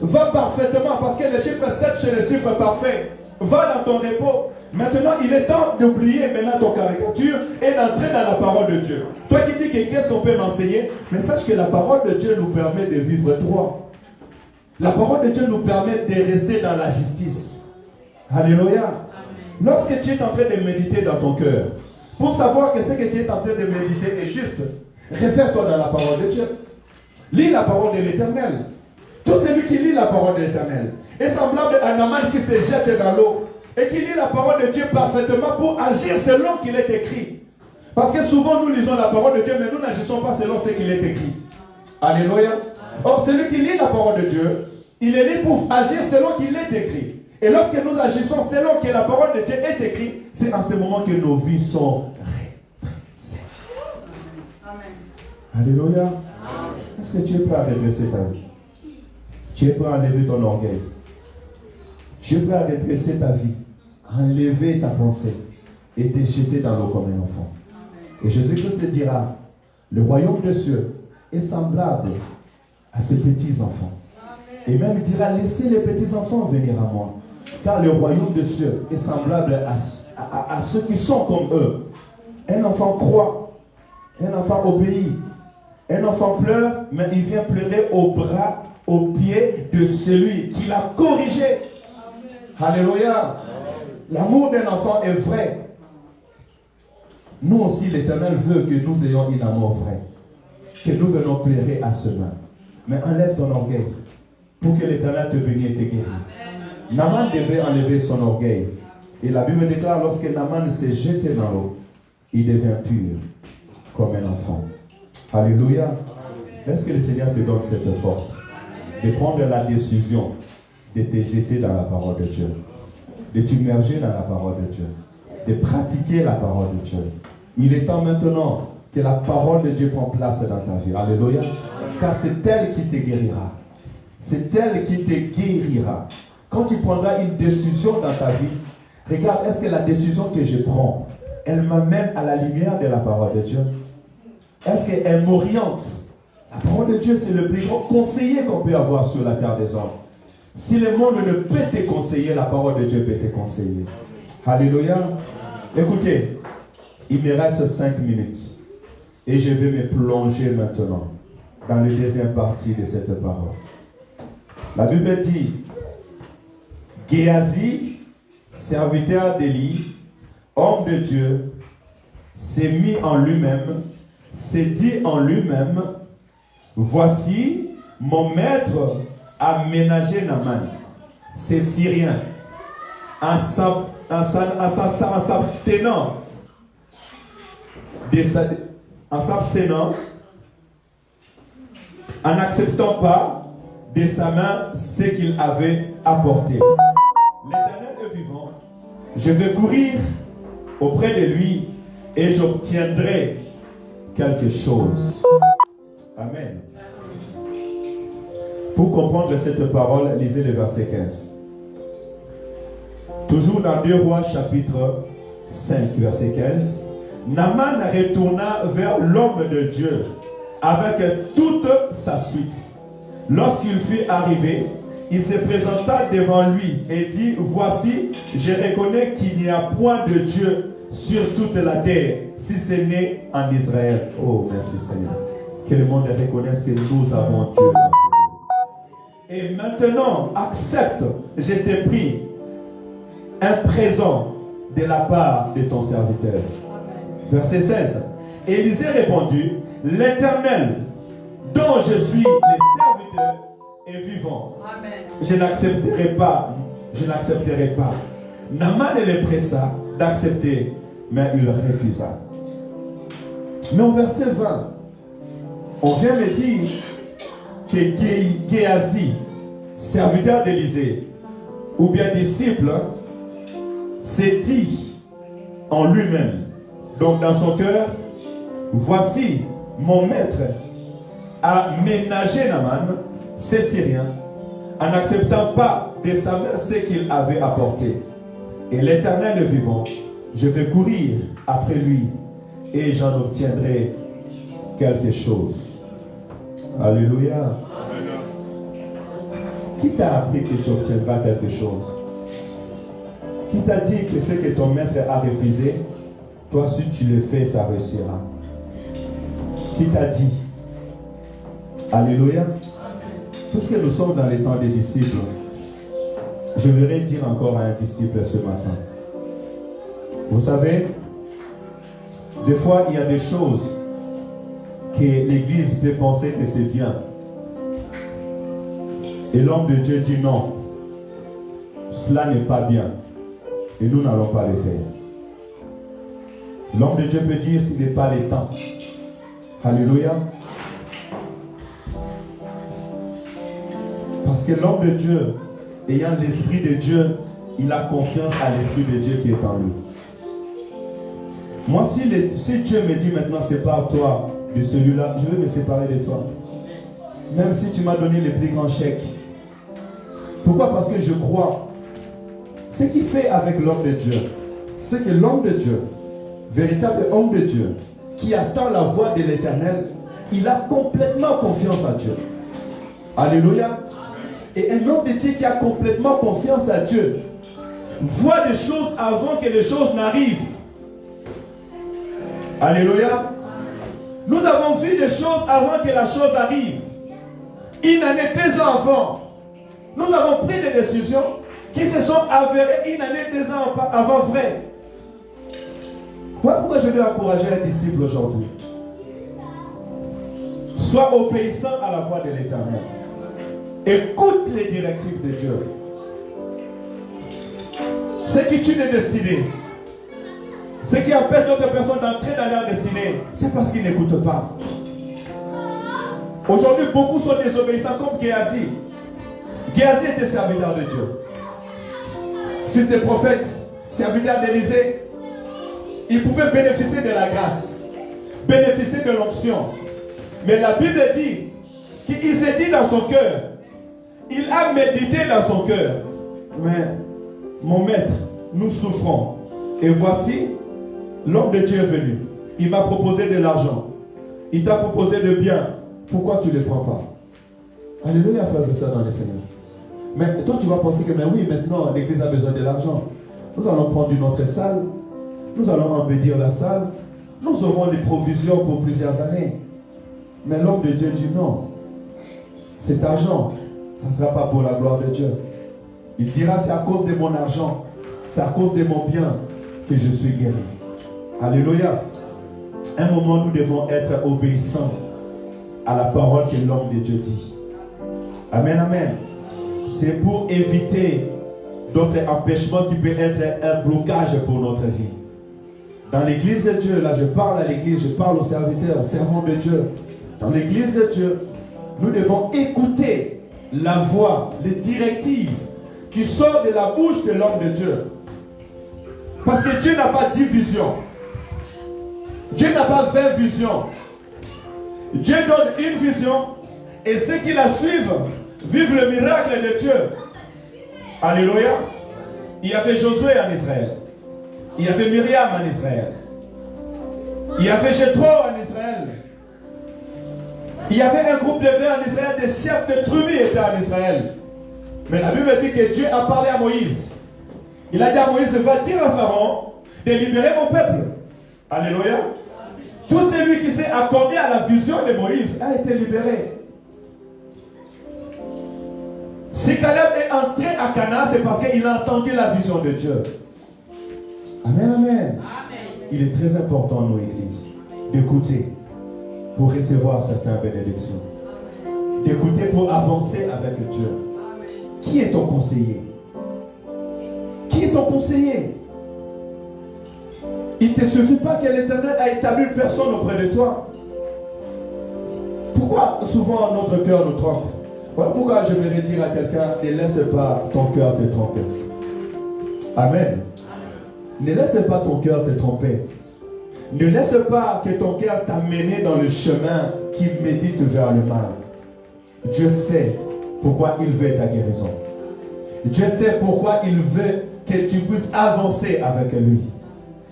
Va parfaitement, parce que le chiffre 7, c'est le chiffre parfait. Va dans ton repos. Maintenant, il est temps d'oublier maintenant ton caricature et d'entrer dans la parole de Dieu. Toi qui dis que qu'est-ce qu'on peut m'enseigner, mais sache que la parole de Dieu nous permet de vivre droit. La parole de Dieu nous permet de rester dans la justice. Alléluia. Lorsque tu es en train de méditer dans ton cœur, pour savoir que ce que tu es en train de méditer est juste, réfère-toi dans la parole de Dieu. Lis la parole de l'Éternel. Tout celui qui lit la parole de l'Éternel est semblable à Naaman qui se jette dans l'eau et qui lit la parole de Dieu parfaitement pour agir selon qu'il est écrit. Parce que souvent nous lisons la parole de Dieu, mais nous n'agissons pas selon ce qu'il est écrit. Alléluia. Or, celui qui lit la parole de Dieu, il est libre pour agir selon qu'il est écrit. Et lorsque nous agissons selon que la parole de Dieu est écrite, c'est en ce moment que nos vies sont redressées. Amen. Alléluia. Est-ce que tu es prêt à redresser ta vie? Tu es prêt à enlever ton orgueil? Tu es prêt à redresser ta vie, enlever ta pensée et te jeter dans l'eau comme un enfant? Et Jésus-Christ te dira, le royaume de cieux est semblable à ces petits enfants. Et même il dira, laissez les petits enfants venir à moi. Car le royaume de cieux est semblable à ceux qui sont comme eux. Un enfant croit, un enfant obéit, un enfant pleure, mais il vient pleurer au bras, aux pieds de celui qui l'a corrigé. Alléluia. L'amour d'un enfant est vrai. Nous aussi, l'Éternel veut que nous ayons un amour vrai. Que nous venons pleurer à ce main. Mais enlève ton orgueil pour que l'Éternel te bénisse et te guérisse. Naaman devait enlever son orgueil. Et la Bible déclare, lorsque Naaman s'est jeté dans l'eau, il devient pur comme un enfant. Alléluia. Est-ce que le Seigneur te donne cette force de prendre la décision de te jeter dans la parole de Dieu, de t'immerger dans la parole de Dieu, de pratiquer la parole de Dieu. Il est temps maintenant que la parole de Dieu prenne place dans ta vie. Alléluia. Car c'est elle qui te guérira. C'est elle qui te guérira. Quand tu prendras une décision dans ta vie, regarde, est-ce que la décision que je prends, elle m'amène à la lumière de la parole de Dieu? Est-ce qu'elle m'oriente? La parole de Dieu, c'est le plus grand conseiller qu'on peut avoir sur la terre des hommes. Si le monde ne peut te conseiller, la parole de Dieu peut te conseiller. Alléluia. Écoutez, il me reste 5 minutes. Et je vais me plonger maintenant dans la deuxième partie de cette parole. La Bible dit, Géasi, serviteur d'Élie, homme de Dieu, s'est mis en lui-même, s'est dit en lui-même, voici mon maître a ménagé Naaman, c'est Syrien, en s'abstenant, en n'acceptant pas de sa main ce qu'il avait apporté. L'Éternel est vivant. Je vais courir auprès de lui et j'obtiendrai quelque chose. Amen. Pour comprendre cette parole, lisez le verset 15. Toujours dans 2 Rois chapitre 5, verset 15. Naaman retourna vers l'homme de Dieu avec toute sa suite. Lorsqu'il fut arrivé, il se présenta devant lui et dit, voici, je reconnais qu'il n'y a point de Dieu sur toute la terre, si ce n'est en Israël. Oh, merci Seigneur. Que le monde reconnaisse que nous avons Dieu. Et maintenant, accepte, je t'ai pris un présent de la part de ton serviteur. Verset 16. Élisée répondit, l'Éternel, dont je suis le serviteur, est vivant. Amen. Je n'accepterai pas. Naaman le pressa d'accepter, mais il refusa. Mais au verset 20, on vient me dire que Géasi, serviteur d'Élisée, ou bien disciple, s'est dit en lui-même, donc dans son cœur, voici mon maître a ménagé Naaman, c'est Syrien, en n'acceptant pas de sa main ce qu'il avait apporté. Et l'Éternel est vivant, je vais courir après lui et j'en obtiendrai quelque chose. Alléluia. Qui t'a appris que tu obtiendras quelque chose? Qui t'a dit que ce que ton maître a refusé, toi si tu le fais, ça réussira? Qui t'a dit? Alléluia. Puisque nous sommes dans les temps des disciples, je voudrais dire encore à un disciple ce matin. Vous savez, des fois il y a des choses que l'Église peut penser que c'est bien. Et l'homme de Dieu dit non, cela n'est pas bien. Et nous n'allons pas le faire. L'homme de Dieu peut dire s'il n'est pas le temps. Alléluia. Parce que l'homme de Dieu, ayant l'Esprit de Dieu, il a confiance à l'Esprit de Dieu qui est en lui. Moi, si Dieu me dit maintenant, c'est pas toi de celui-là, je vais me séparer de toi. Même si tu m'as donné le plus grand chèque. Pourquoi? Parce que je crois. Ce qu'il fait avec l'homme de Dieu, c'est que l'homme de Dieu, véritable homme de Dieu, qui attend la voix de l'Éternel, il a complètement confiance à Dieu. Alléluia. Et un homme de Dieu qui a complètement confiance à Dieu voit des choses avant que les choses n'arrivent. Alléluia. Nous avons vu des choses avant que la chose arrive. Une année, 2 ans avant, nous avons pris des décisions qui se sont avérées une année, 2 ans avant vraies. Voilà pourquoi je vais encourager un disciple aujourd'hui. Sois obéissant à la voix de l'Éternel. Écoute les directives de Dieu. Ce qui tue les destinées, ce qui empêche d'autres personnes d'entrer dans leur destinée, c'est parce qu'ils n'écoutent pas. Aujourd'hui, beaucoup sont désobéissants comme Géasi. Géasi était serviteur de Dieu. Fils des prophètes, serviteur d'Élysée. Il pouvait bénéficier de la grâce, bénéficier de l'onction. Mais la Bible dit qu'il s'est dit dans son cœur, il a médité dans son cœur. Mais mon maître, nous souffrons. Et voici, l'homme de Dieu est venu. Il m'a proposé de l'argent. Il t'a proposé de bien. Pourquoi tu ne le prends pas? Alléluia, frères et sœurs dans le Seigneur. Mais toi, tu vas penser que, mais oui, maintenant, l'église a besoin de l'argent. Nous allons prendre une autre salle. Nous allons embellir la salle. Nous aurons des provisions pour plusieurs années. Mais l'homme de Dieu dit non. Cet argent, ça ne sera pas pour la gloire de Dieu. Il dira, c'est à cause de mon argent, c'est à cause de mon bien que je suis guéri. Alléluia. Un moment, nous devons être obéissants à la parole que l'homme de Dieu dit. Amen, amen. C'est pour éviter d'autres empêchements qui peuvent être un blocage pour notre vie. Dans l'église de Dieu, là je parle à l'église, je parle aux serviteurs, aux servants de Dieu. Dans l'église de Dieu, nous devons écouter la voix, les directives qui sortent de la bouche de l'homme de Dieu. Parce que Dieu n'a pas 10 visions. Dieu n'a pas 20 visions. Dieu donne une vision et ceux qui la suivent vivent le miracle de Dieu. Alléluia. Il y avait Josué en Israël. Il y avait Myriam en Israël. Il y avait Jéthro en Israël. Il y avait un groupe de frères en Israël, des chefs de tribus étaient en Israël. Mais la Bible dit que Dieu a parlé à Moïse. Il a dit à Moïse, va dire à Pharaon de libérer mon peuple. Alléluia. Tout celui qui s'est accordé à la vision de Moïse a été libéré. Si Caleb est entré à Canaan, c'est parce qu'il a entendu la vision de Dieu. Amen, amen. Il est très important, nous, Église, d'écouter pour recevoir certaines bénédictions. D'écouter pour avancer avec Dieu. Qui est ton conseiller? Qui est ton conseiller? Il ne te suffit pas que l'Éternel a établi une personne auprès de toi. Pourquoi souvent notre cœur nous trompe? Voilà pourquoi je vais dire à quelqu'un, ne laisse pas ton cœur te tromper. Amen. Ne laisse pas ton cœur te tromper. Ne laisse pas que ton cœur t'amène dans le chemin qui médite vers le mal. Dieu sait pourquoi il veut ta guérison. Dieu sait pourquoi il veut que tu puisses avancer avec lui.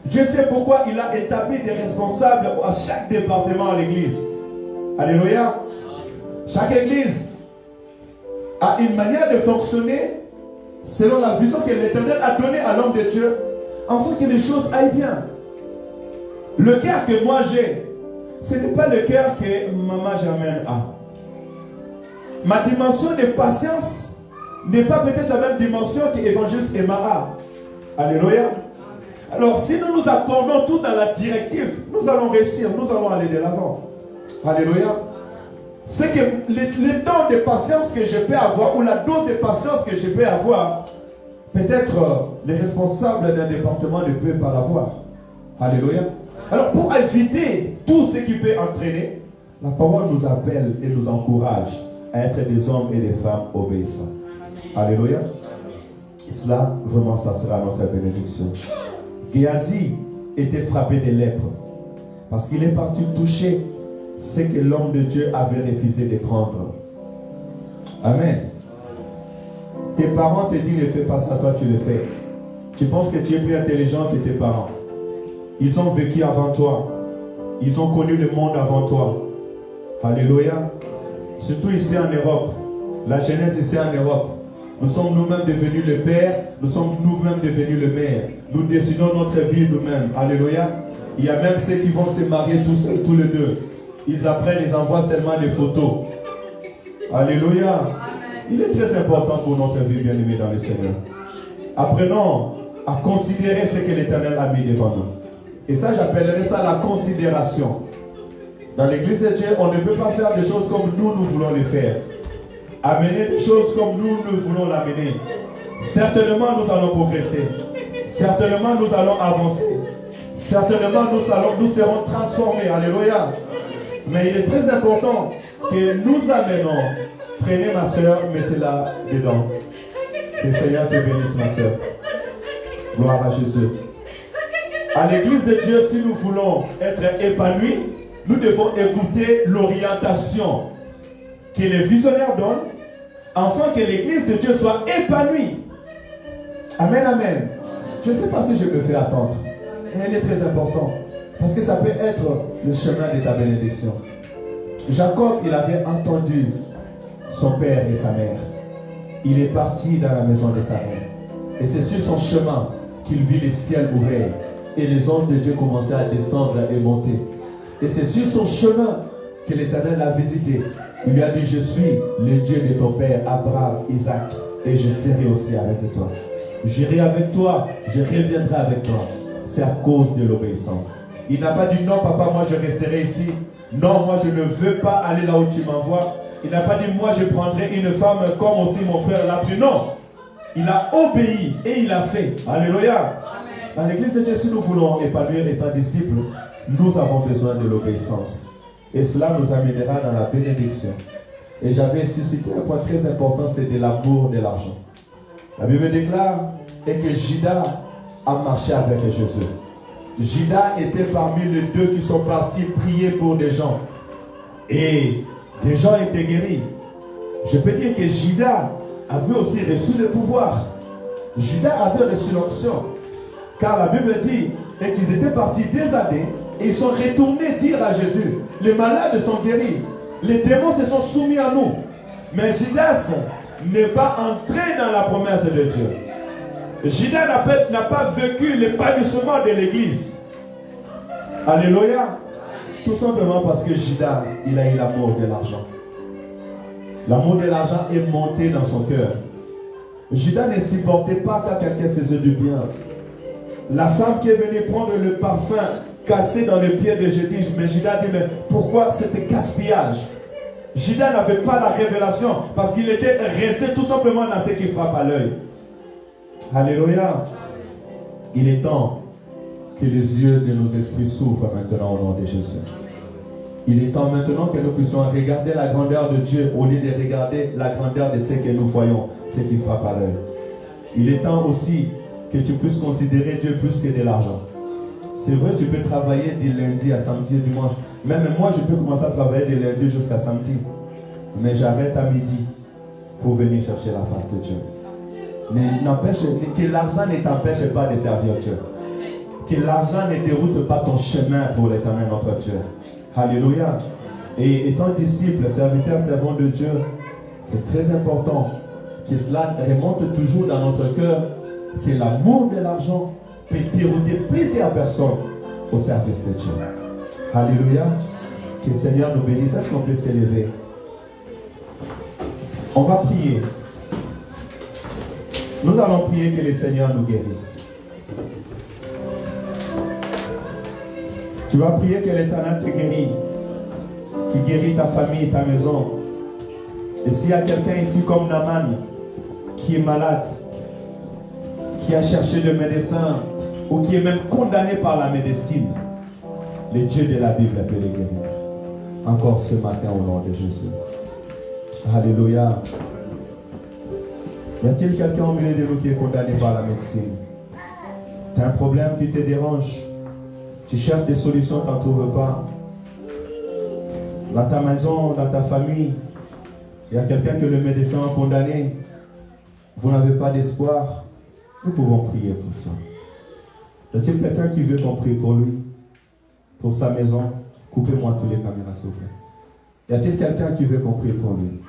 Dieu sait pourquoi il a établi des responsables à chaque département à l'église. Alléluia. Chaque église a une manière de fonctionner selon la vision que l'Éternel a donnée à l'homme de Dieu, afin que les choses aillent bien. Le cœur que moi j'ai, ce n'est pas le cœur que Maman Germaine a. Ma dimension de patience n'est pas peut-être la même dimension que l'évangéliste Emma a. Alléluia. Alors si nous nous accordons tous dans la directive, nous allons réussir, nous allons aller de l'avant. Alléluia. C'est que le temps de patience que je peux avoir, ou la dose de patience que je peux avoir, peut-être les responsables d'un département ne peuvent pas l'avoir. Alléluia. Alors pour éviter tout ce qui peut entraîner, la parole nous appelle et nous encourage à être des hommes et des femmes obéissants. Alléluia. Et cela, vraiment, ça sera notre bénédiction. Géasi était frappé de lèpre parce qu'il est parti toucher ce que l'homme de Dieu avait refusé de prendre. Amen. Tes parents te disent ne fais pas ça, toi tu le fais. Tu penses que tu es plus intelligent que tes parents. Ils ont vécu avant toi. Ils ont connu le monde avant toi. Alléluia. Surtout ici en Europe. La jeunesse ici en Europe. Nous sommes nous-mêmes devenus le père. Nous sommes nous-mêmes devenus le mère. Nous décidons notre vie nous-mêmes. Alléluia. Il y a même ceux qui vont se marier tous seuls, tous les deux. Ils apprennent, ils envoient seulement des photos. Alléluia. Il est très important pour notre vie, bien-aimée dans le Seigneur. Apprenons à considérer ce que l'Éternel a mis devant nous. Et ça, j'appellerais ça la considération. Dans l'église de Dieu, on ne peut pas faire des choses comme nous voulons les faire. Amener des choses comme nous voulons l'amener. Certainement, nous allons progresser. certainement nous allons avancer. Certainement nous serons transformés. Alléluia. Mais il est très important que nous amenons. Prenez ma soeur, mettez-la dedans. Que le Seigneur te bénisse, ma soeur. Gloire à Jésus. À l'église de Dieu, si nous voulons être épanouis, nous devons écouter l'orientation que les visionnaires donnent, afin que l'église de Dieu soit épanouie. Amen, amen. Je ne sais pas si je me fais attendre, mais il est très important, parce que ça peut être le chemin de ta bénédiction. Jacob, il avait entendu son père et sa mère. Il est parti dans la maison de sa mère. Et c'est sur son chemin qu'il vit les ciels ouverts. Et les anges de Dieu commençaient à descendre et monter. Et c'est sur son chemin que l'Éternel l'a visité. Il lui a dit, je suis le Dieu de ton père Abraham, Isaac, et je serai aussi avec toi. J'irai avec toi, je reviendrai avec toi. C'est à cause de l'obéissance. Il n'a pas dit, non papa, moi je resterai ici. Non, moi je ne veux pas aller là où tu m'envoies. Il n'a pas dit, moi je prendrai une femme comme aussi mon frère l'a pris. Non, il a obéi et il a fait. Alléluia. Dans l'église de Dieu, si nous voulons épanouir étant disciples, nous avons besoin de l'obéissance. Et cela nous amènera dans la bénédiction. Et j'avais suscité un point très important, c'est de l'amour de l'argent. La Bible déclare et que Judas a marché avec Jésus. Judas était parmi les deux qui sont partis prier pour des gens. Et des gens étaient guéris. Je peux dire que Judas avait aussi reçu le pouvoir. Judas avait reçu l'onction. Car la Bible dit et qu'ils étaient partis des années et ils sont retournés dire à Jésus, les malades sont guéris, les démons se sont soumis à nous. Mais Judas n'est pas entré dans la promesse de Dieu. Judas n'a pas vécu l'épanouissement de l'église. Alléluia. Tout simplement parce que Judas, il a eu l'amour de l'argent. L'amour de l'argent est monté dans son cœur. Judas ne supportait pas quand quelqu'un faisait du bien. La femme qui est venue prendre le parfum cassé dans les pieds de Jésus, mais Judas dit, mais pourquoi c'était gaspillage? Judas n'avait pas la révélation parce qu'il était resté tout simplement dans ce qui frappe à l'œil. Alléluia. Il est temps que les yeux de nos esprits s'ouvrent maintenant au nom de Jésus. Il est temps maintenant que nous puissions regarder la grandeur de Dieu au lieu de regarder la grandeur de ce que nous voyons, ce qui frappe à l'œil. Il est temps aussi que tu puisses considérer Dieu plus que de l'argent. C'est vrai, tu peux travailler du lundi à samedi et dimanche. Même moi, je peux commencer à travailler de lundi jusqu'à samedi. Mais j'arrête à midi pour venir chercher la face de Dieu. Que l'argent ne t'empêche pas de servir Dieu. Que l'argent ne déroute pas ton chemin pour l'Éternel notre Dieu. Alléluia. Et étant disciple, serviteur, servant de Dieu, c'est très important que cela remonte toujours dans notre cœur, que l'amour de l'argent peut dérouter plusieurs personnes au service de Dieu. Alléluia. Que le Seigneur nous bénisse. Est-ce qu'on peut s'élever? On va prier. Nous allons prier que le Seigneur nous guérisse. Tu vas prier que l'Éternel te guérit, qui guérit ta famille, ta maison. Et s'il y a quelqu'un ici comme Naaman qui est malade, qui a cherché le médecin ou qui est même condamné par la médecine, le Dieu de la Bible peut les guérir. Encore ce matin au nom de Jésus. Alléluia. Y a-t-il quelqu'un au milieu de nous qui est condamné par la médecine? Tu as un problème qui te dérange? Tu cherches des solutions, tu n'en trouves pas. Dans ta maison, dans ta famille, il y a quelqu'un que le médecin a condamné. Vous n'avez pas d'espoir. Nous pouvons prier pour toi. Y a-t-il quelqu'un qui veut qu'on prie pour lui? Pour sa maison? Coupez-moi tous les caméras, s'il vous plaît. Y a-t-il quelqu'un qui veut qu'on prie pour lui?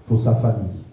Pour sa famille?